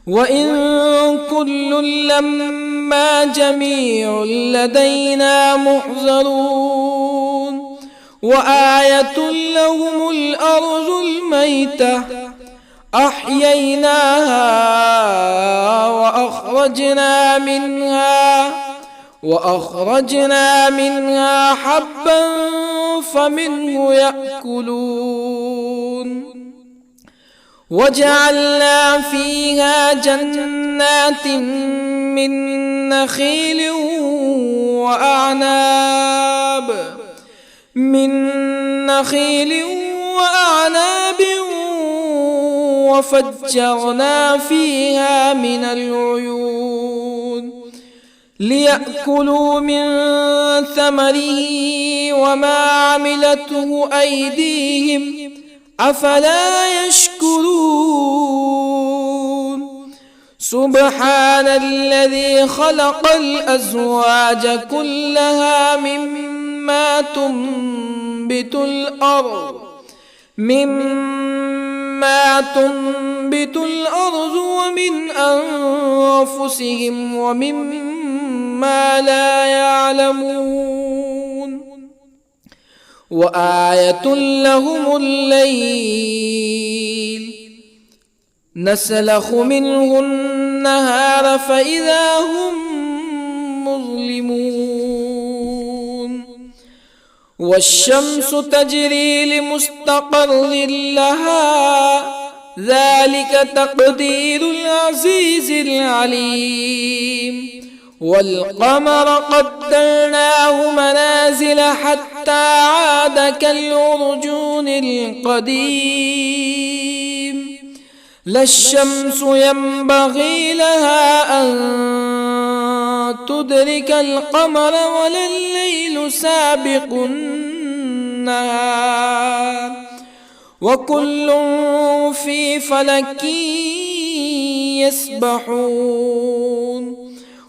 وإن كل لما جميع لدينا محضرون وآية لهم الأرض الميتة أحييناها وأخرجنا منها حبا فمنه يأكلون وجعلنا فيها جنات من نخيل وأعناب وفجرنا فيها من العيون ليأكلوا من ثمره وما عملته أيديهم أفلا يشكرون سبحان الذي خلق الأزواج كلها مما تنبت الأرض ومن أنفسهم ومما لا يعلمون وآية لهم الليل نسلخ منه النهار فإذا هم مظلمون والشمس تجري لمستقر لها ذلك تقدير العزيز العليم والقمر قدرناه منازل حتى عاد كالعرجون القديم لا الشمس ينبغي لها أن تدرك القمر ولا الليل سابق النهار وكل في فلك يسبحون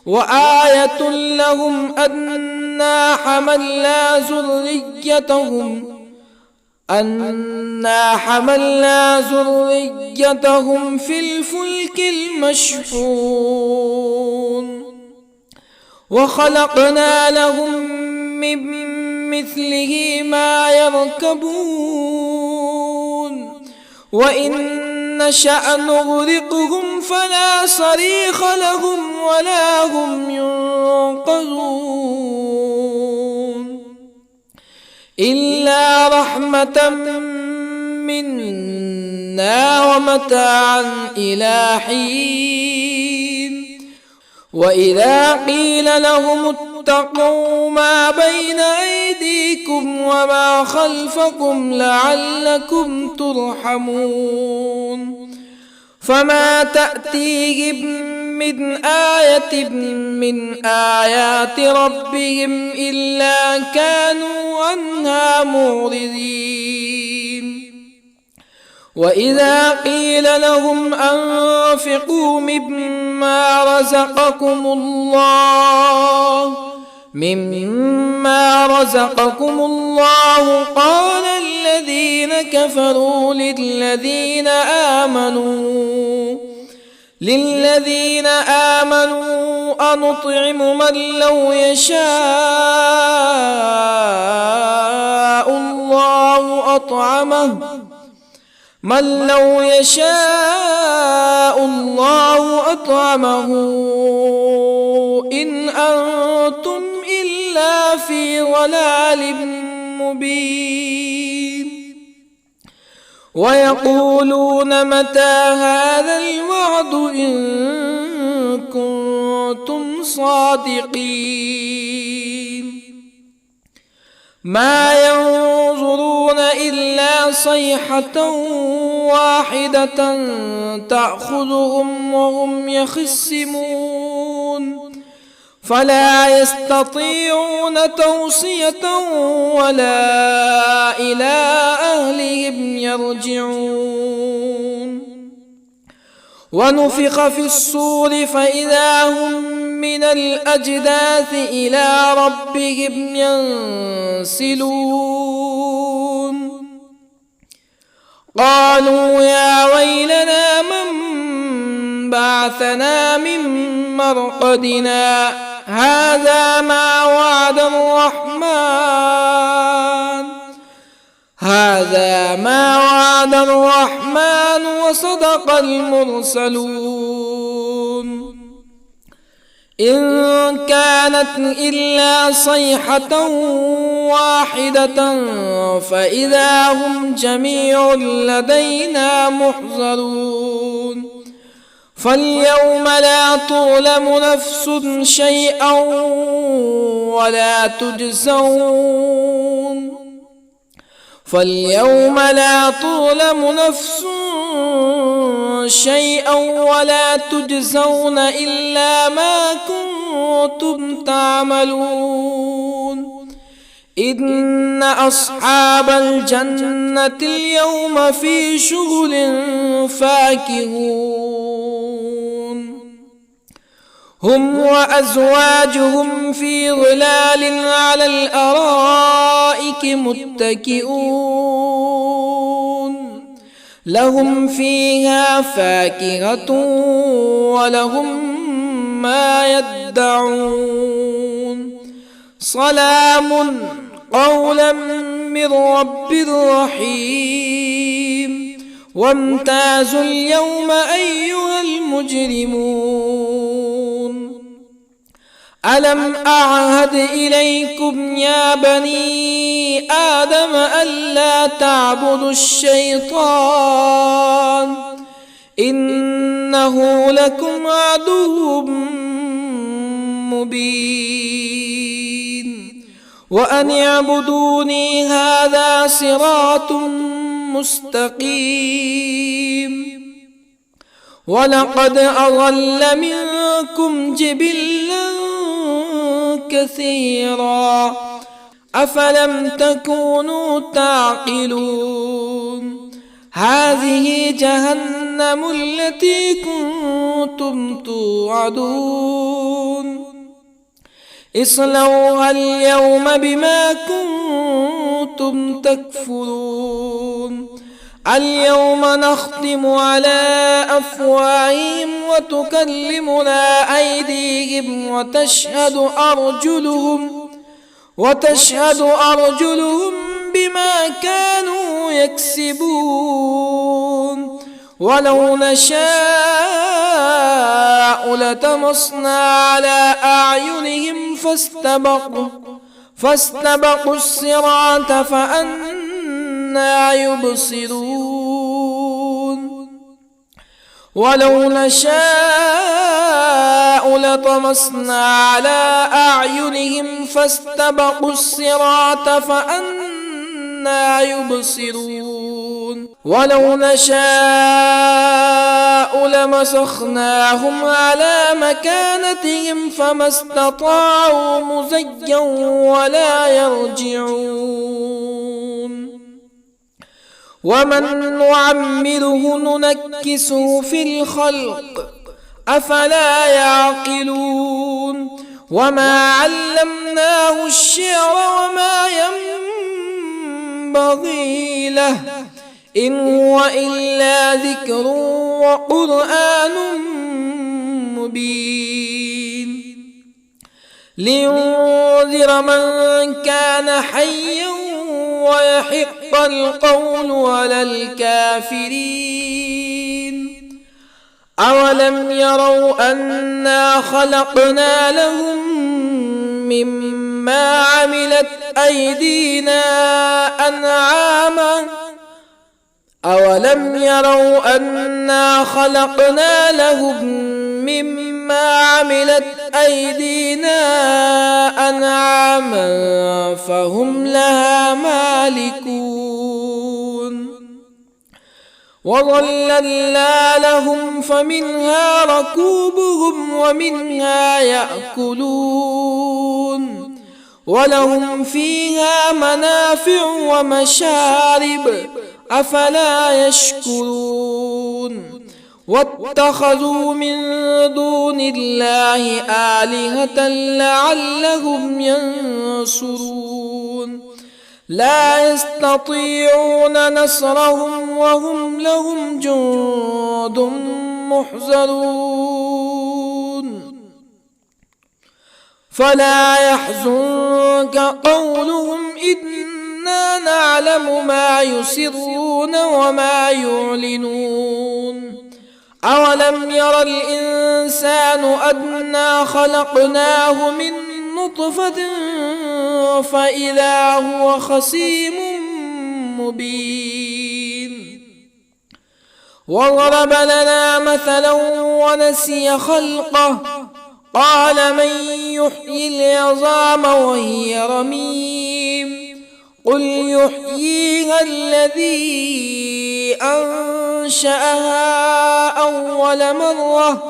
وآية لهم أنا حملنا ذريتهم في الفلك المشحون وخلقنا لهم من مثله ما يركبون وإن نشأ نغرقهم فلا صريخ لهم ولا هم ينقذون إلا رحمة منا ومتاعا إلى حين وإذا قيل لهم اتقوا ما بين أيديكم وما خلفكم لعلكم ترحمون فما تأتيهم من آية من آيات ربهم إلا كانوا عنها معرضين وإذا قيل لهم أنفقوا مما رزقكم الله قال الذين كفروا للذين آمنوا أنطعم من لو يشاء الله أطعمه إن أنتم إلا في ضلال مبين ويقولون متى هذا الوعد إن كنتم صادقين ما ينظرون إلا صيحة واحدة تأخذهم وهم يخصمون فلا يستطيعون توصية ولا إلى أهلهم يرجعون ونفخ في الصور فإذا هم من الأجداث إلى ربهم ينسلون قالوا يا ويلنا من بعثنا من مرقدنا هذا ما وعد الرحمن وصدق المرسلون إن كانت إلا صيحة واحدة فإذا هم جميع لدينا محضرون فاليوم لا تظلم نفس شيئا ولا تجزون إلا ما كنتم تعملون إن أصحاب الجنة اليوم في شغل فاكهون هم وأزواجهم في ظلال على الأرائك متكئون لهم فيها فاكهة ولهم ما يدعون سلام قولا من رب رحيم وامتازوا اليوم أيها المجرمون ألم أعهد إليكم يا بني آدم ألا تعبدوا الشيطان إنه لكم عدو مبين وأن اعبدوني هذا صراط مستقيم ولقد أضل منكم جبلا كثيرا أفلم تكونوا تعقلون هذه جهنم التي كنتم توعدون اصلوها اليوم بما كنتم تكفرون اليوم نختم على أفواههم وتكلمنا أيديهم وتشهد أرجلهم بما كانوا يكسبون ولو نشاء لطمسنا على أعينهم فاستبقوا الصراط فأنى يبصرون ولو نشاء لطمسنا على أعينهم فاستبقوا الصراط فأنى يبصرون ولو نشاء لمسخناهم على مكانتهم فما استطاعوا مزيا ولا يرجعون ومن نعمره ننكسه في الخلق أفلا يعقلون وما علمناه الشعر وما ينبغي له إن هو إلا ذكر وقرآن مبين لينذر من كان حيا ويحق القول على الكافرين أولم يروا أنا خلقنا لهم مما عملت أيدينا أنعاما أولم يروا أنا خلقنا لهم مما عملت أيدينا أنعاما فهم لها مالكون وظللنا لهم فمنها ركوبهم ومنها يأكلون ولهم فيها منافع ومشارب أفلا يشكرون واتخذوا من دون الله آلهة لعلهم ينصرون لا يستطيعون نصرهم وهم لهم جند محضرون فلا يحزنك قولهم إنا نعلم ما يسرون وما يعلنون أولم ير الإنسان أنا خلقناه من نطفة فإذا هو خصيم مبين وضرب لنا مثلا ونسي خلقه قال من يحيي العظام وهي رميم قل يحييها الذي أنشأها أول مرة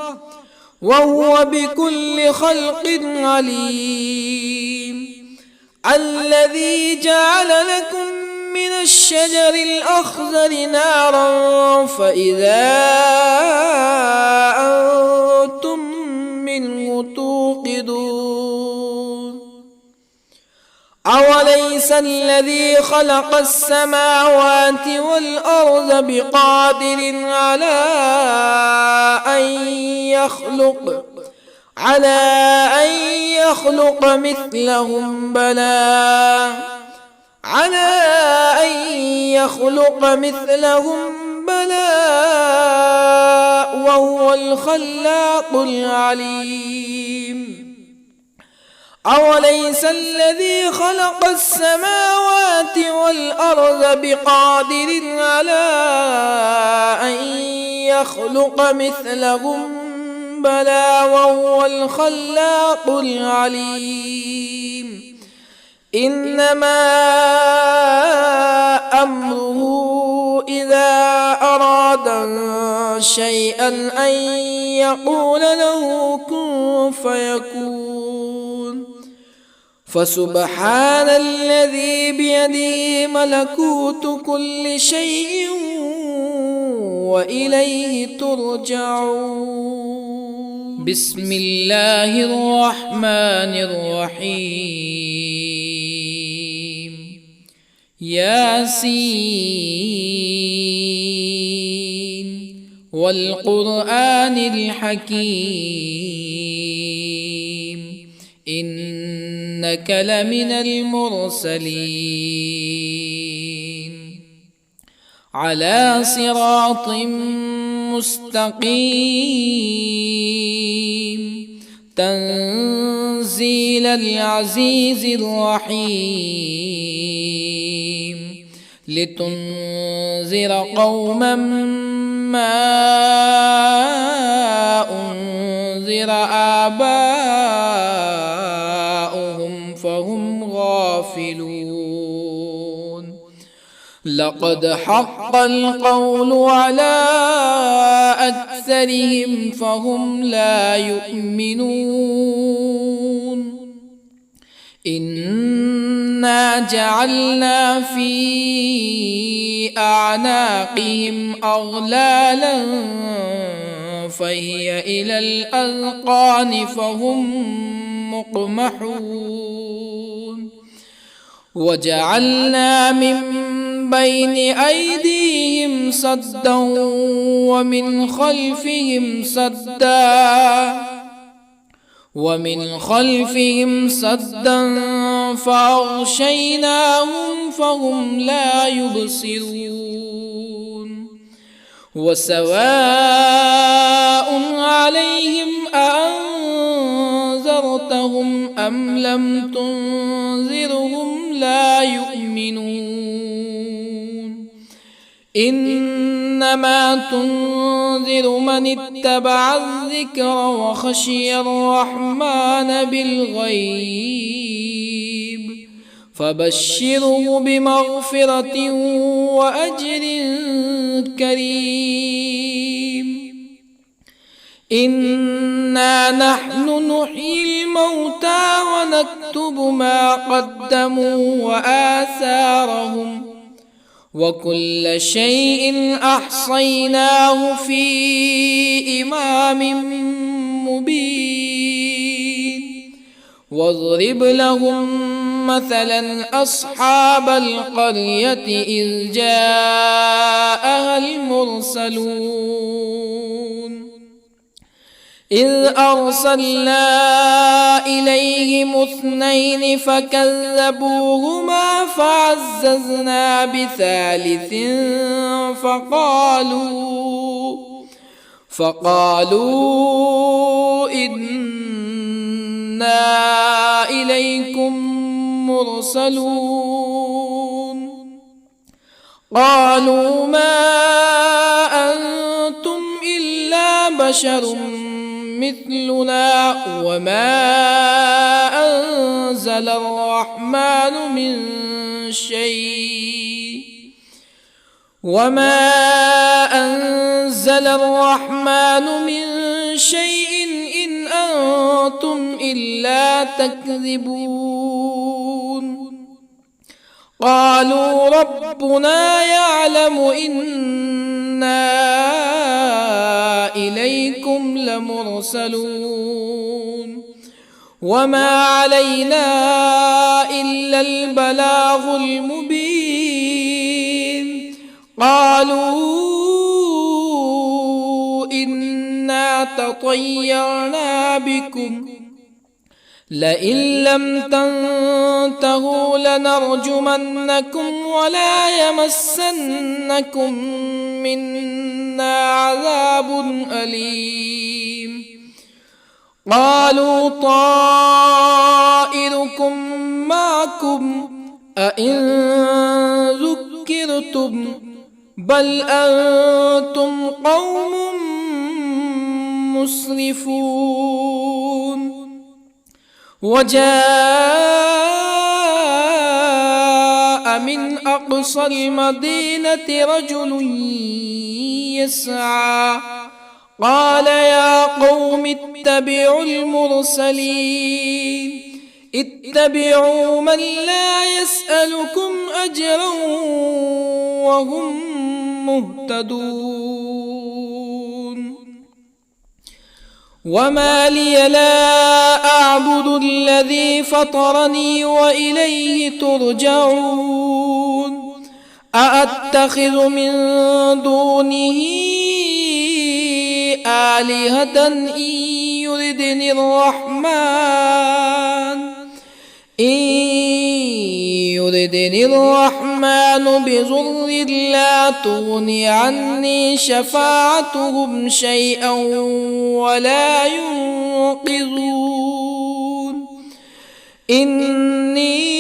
وهو بكل خلق عليم الذي جعل لكم من الشجر الأخضر نارا فإذا أنتم منه توقدون أوليس الذي خلق السماوات والأرض بقادر على أن يخلق مثلهم بلى وهو الخلاق العليم أوليس الذي خلق السماوات والأرض بقادر على أن يخلق مثلهم بلى وهو الخلاق العليم إنما أمره إذا أراد شيئا أن يقول له كن فيكون فسبحان الذي بيده ملكوت كل شيء وإليه ترجعون. بسم الله الرحمن الرحيم. ياسين والقرآن الحكيم إنك لمن المرسلين على صراط مستقيم تنزيل العزيز الرحيم لتنذر قوما ما أنذر آباؤهم فهم غافلون لقد حق القول على أكثرهم فهم لا يؤمنون إنا جعلنا في أعناقهم أغلالا فهي إلى الأذقان فهم مقمحون وجعلنا من بين أيديهم سدا ومن خلفهم سدا فأغشيناهم فهم لا يبصرون وسواء عليهم أأنذرتهم أم لم تنذرهم لا يؤمنون إنما تنذر من اتبع الذكر وخشي الرحمن بالغيب فبشره بمغفرة وأجر كريم إنا نحن نحيي الموتى ونكتب ما قدموا وآثارهم وكل شيء أحصيناه في إمام مبين واضرب لهم مثلا أصحاب القرية إذ جاءها المرسلون إذ أرسلنا إليهم اثنين فكذبوهما فعززنا بثالث فقالوا إنا إليكم مرسلون قالوا ما أنتم إلا بشر مثلنا وما أنزل الرحمن من شيء إن أنتم إلا تكذبون قالوا ربنا يعلم إنا إليكم لمرسلون وما علينا إلا البلاغ المبين قالوا إنا تطيرنا بكم لئن لم تنتهوا لنرجمنكم ولا يمسنكم منا عذاب أليم قالوا طائركم أئن ذكرتم بل أنتم قوم مسرفون. وجاء من أقصى المدينة رجل يسعى قال يا قوم اتبعوا المرسلين اتبعوا من لا يسألكم أجرا وهم مهتدون. وما لي لا أعبد الذي فطرني وإليه ترجعون. أأتخذ من دونه آلهة إن يردني الرحمن بضر لا تغني عني شفاعتهم شيئا ولا ينقذون. إني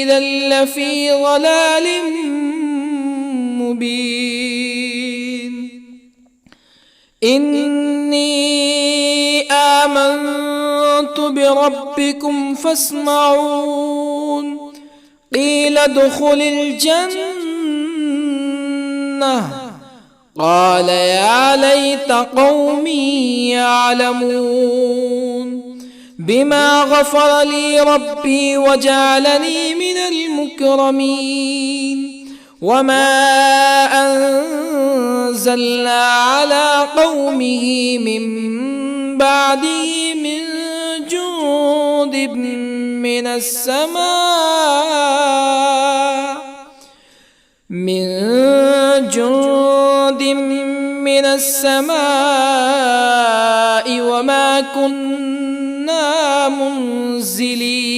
إذا لفي ضلال مبين. إني آمنت بربكم فاسمعون. قيل ادخل الجنة قال يا ليت قومي يعلمون. بما غفر لي ربي وجعلني من المكرمين. وما أنزلنا على قومه من بعده من جند من السماء وما كنا منزلين.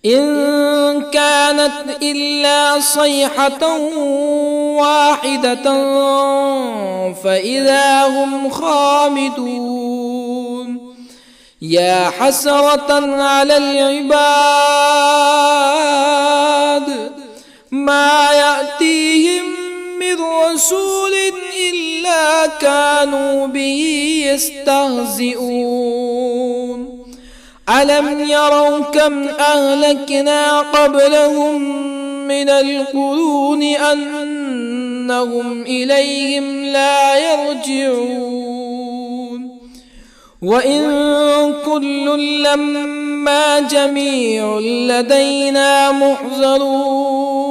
إن كانت إلا صيحة واحدة فإذا هم خامدون. يا حسرة على العباد ما يأتيهم من رسول إلا كانوا به يستهزئون. ألم يروا كم أهلكنا قبلهم من القرون أنهم إليهم لا يرجعون. وإن كل لما جميع لدينا محضرون.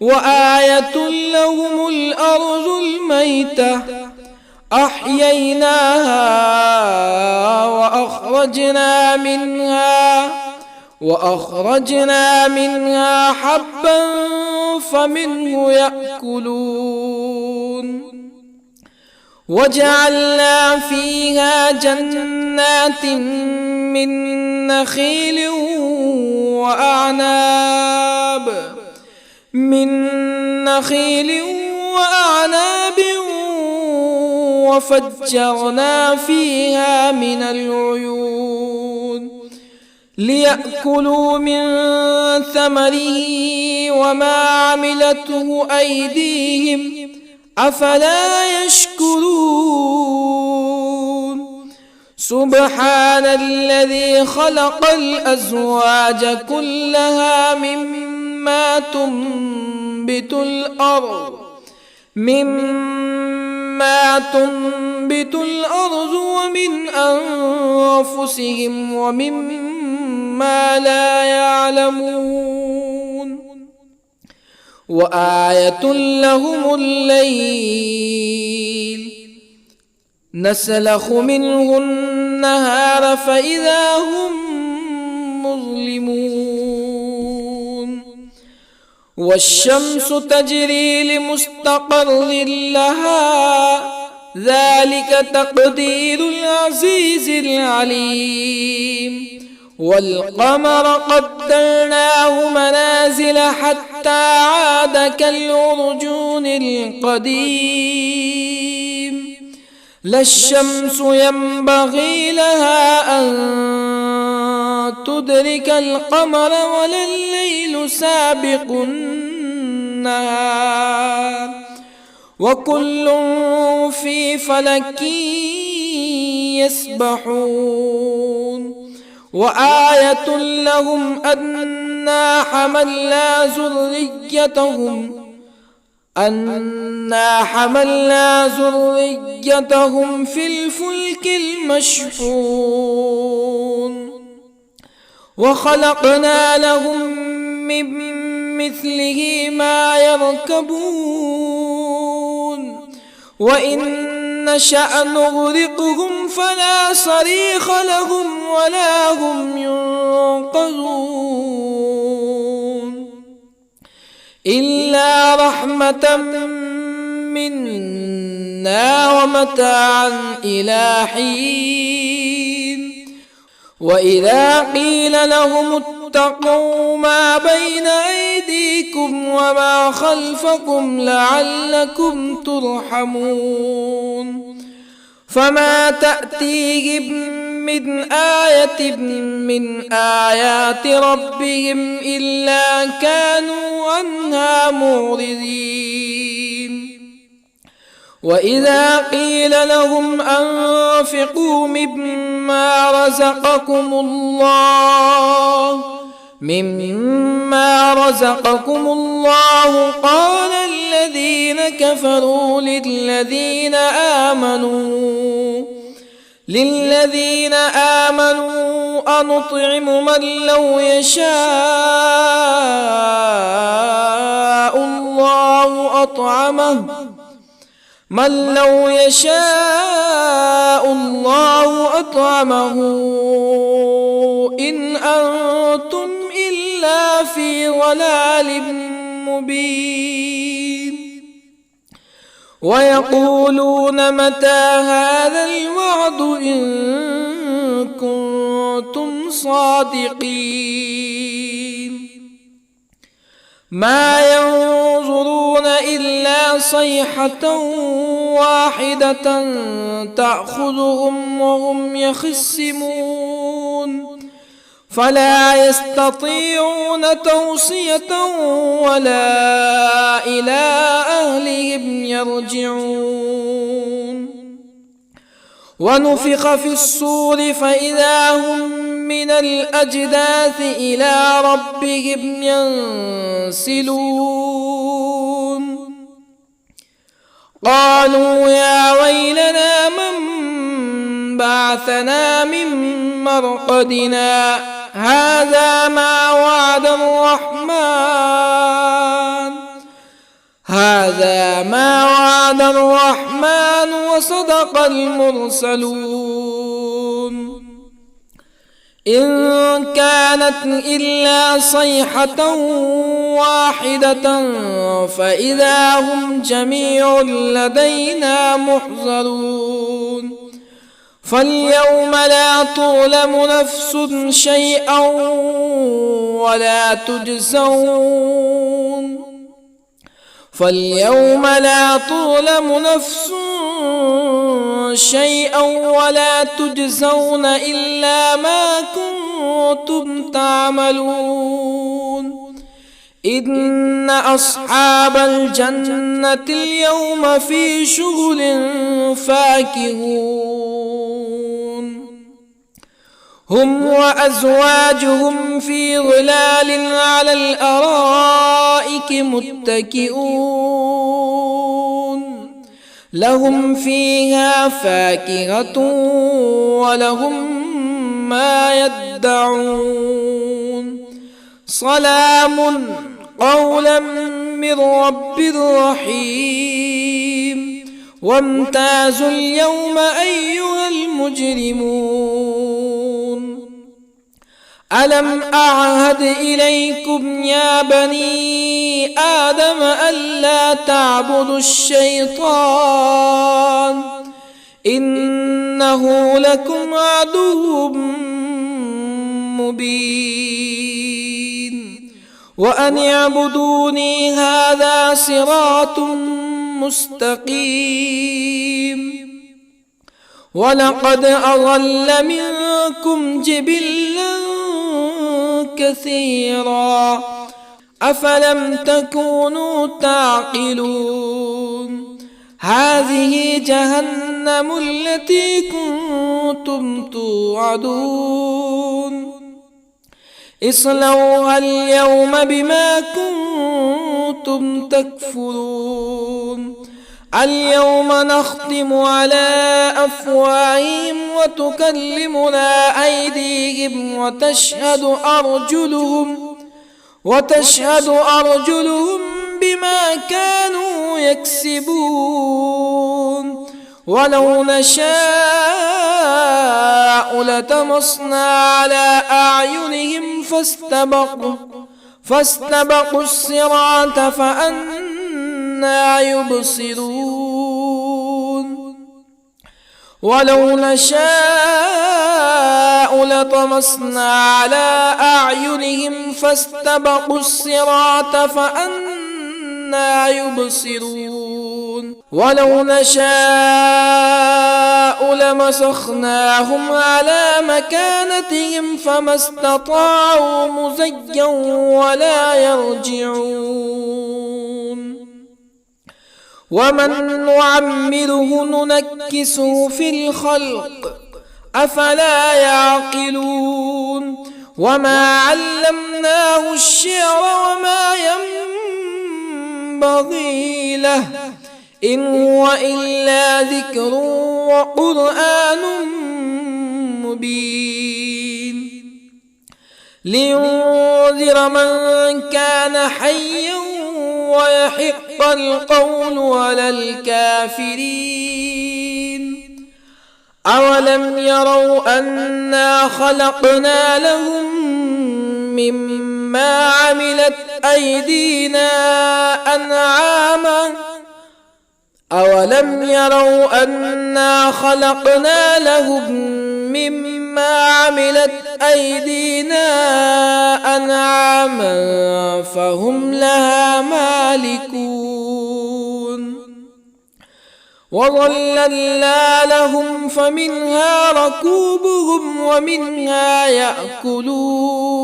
وآية لهم الأرض الميتة أحييناها وأخرجنا منها حبا فمنه يأكلون. وجعلنا فيها جنات من نخيل وأعناب وفجرنا فيها من العيون ليأكلوا من ثمره وما عملته أيديهم أفلا يشكرون. سبحان الذي خلق الأزواج كلها مما تنبت الأرض ومن أنفسهم ومما لا يعلمون. وآية لهم الليل نسلخ منه النهار فإذا هم مظلمون. والشمس تجري لمستقر لها ذلك تقدير العزيز العليم. والقمر قدرناه منازل حتى عاد كالعرجون القديم. لا الشمس ينبغي لها أن تدرك القمر ولا الليل سابق النهار وكل في فلك يسبحون وآية لهم أنا حملنا ذريتهم في الفلك المشحون وخلقنا لهم من مثله ما يركبون وإن نشأ نغرقهم فلا صريخ لهم ولا هم ينقذون إلا رحمة منا ومتاعا إلى حين وإذا قيل لهم اتقوا ما بين أيديكم وما خلفكم لعلكم ترحمون فما تأتيهم من آية من آيات ربهم إلا كانوا عنها معرضين وإذا قيل لهم أنفقوا مما رزقكم الله قال الذين كفروا للذين آمنوا أنطعم من لو يشاء الله أطعمه إن أنتم إلا في ضلال مبين ويقولون متى هذا الوعد إن كنتم صادقين ما ينظرون إلا صيحة واحدة تأخذهم وهم يخصمون فلا يستطيعون توصية ولا إلى أهلهم يرجعون ونفخ في الصور فإذا هم من الأجداث إلى ربهم ينسلون قالوا يا ويلنا من بعثنا من مرقدنا هذا ما وعد الرحمن وصدق المرسلون إن كانت إلا صيحة واحدة فإذا هم جميع لدينا محضرون فاليوم لا تظلم نفس شيئا ولا تجزون إلا ما كنتم تعملون إن أصحاب الجنة اليوم في شغل فاكهون هم وأزواجهم في ظلال على الأرائك متكئون لهم فيها فاكهة ولهم ما يدعون سلام قولا من رب رحيم وامتازوا اليوم أيها المجرمون ألم أعهد إليكم يا بني آدم ألا تعبدوا الشيطان إنه لكم عدو مبين وأن اعبدوني هذا صراط مستقيم ولقد أضل منكم جبلا كثيرا أفلم تكونوا تعقلون هذه جهنم التي كنتم توعدون اصلوها اليوم بما كنتم تكفرون اليوم نختم على أفواههم وتكلمنا أيديهم وتشهد أرجلهم بما كانوا يكسبون ولو نشاء لطمسنا على أعينهم فاستبقوا الصراط فأنى يبصرون ولو نشاء لطمسنا على أعينهم فاستبقوا الصراط فأنى يبصرون ولو نشاء لمسخناهم على مكانتهم فما استطاعوا مزيا ولا يرجعون ومن نعمره ننكسه في الخلق أفلا يعقلون وما علمناه الشعر وما ينبغي له إن هو إلا ذكر وقرآن مبين لينذر من كان حيا ويحق القول على الكافرين أولم يروا أنا خلقنا لهم مما عملت أيدينا أنعاما أولم يروا أنا خلقنا لهم مما عملت أيدينا أنعاما فهم لها مالكون وظللنا لهم فمنها ركوبهم ومنها يأكلون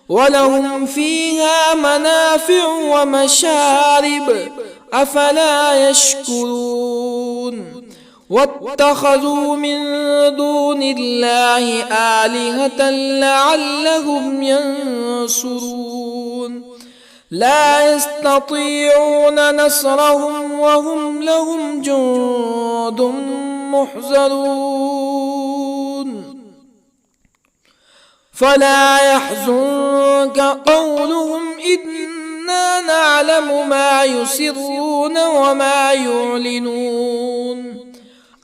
ولهم فيها منافع ومشارب أفلا يشكرون واتخذوا من دون الله آلهة لعلهم ينصرون لا يستطيعون نصرهم وهم لهم جند محضرون فلا يحزنك قولهم إنا نعلم ما يسرون وما يعلنون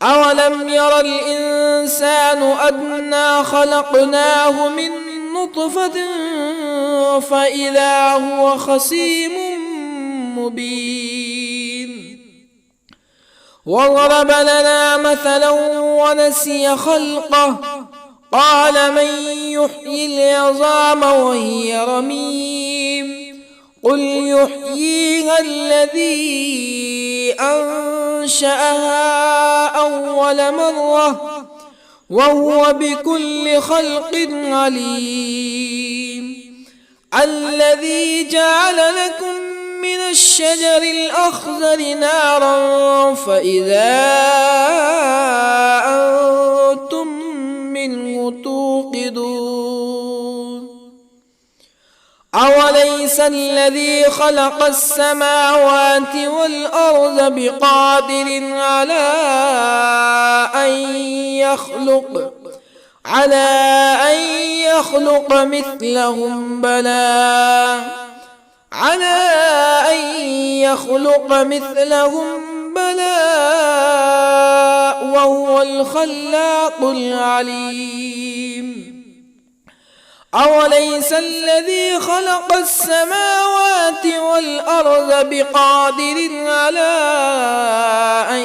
أولم ير الإنسان أنا خلقناه من نطفة فإذا هو خصيم مبين وضرب لنا مثلا ونسي خلقه قال من يحيي العظام وهي رميم قل يحييها الذي أنشأها أول مرة وهو بكل خلق عليم الذي جعل لكم من الشجر الأخضر نارا فإذا أنتم منه توقدون أوليس الذي خلق السماوات والأرض بقادر على أن يخلق مثلهم بلى وهو الخلاق العليم أوليس الذي خلق السماوات والأرض بقادر على أن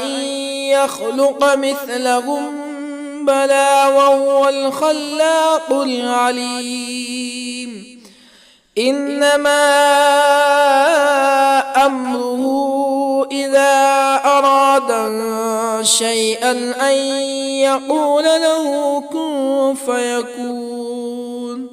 يخلق مثلهم بلى وهو الخلاق العليم إنما أمره إذا أراد شيئا أن يقول له كن فيكون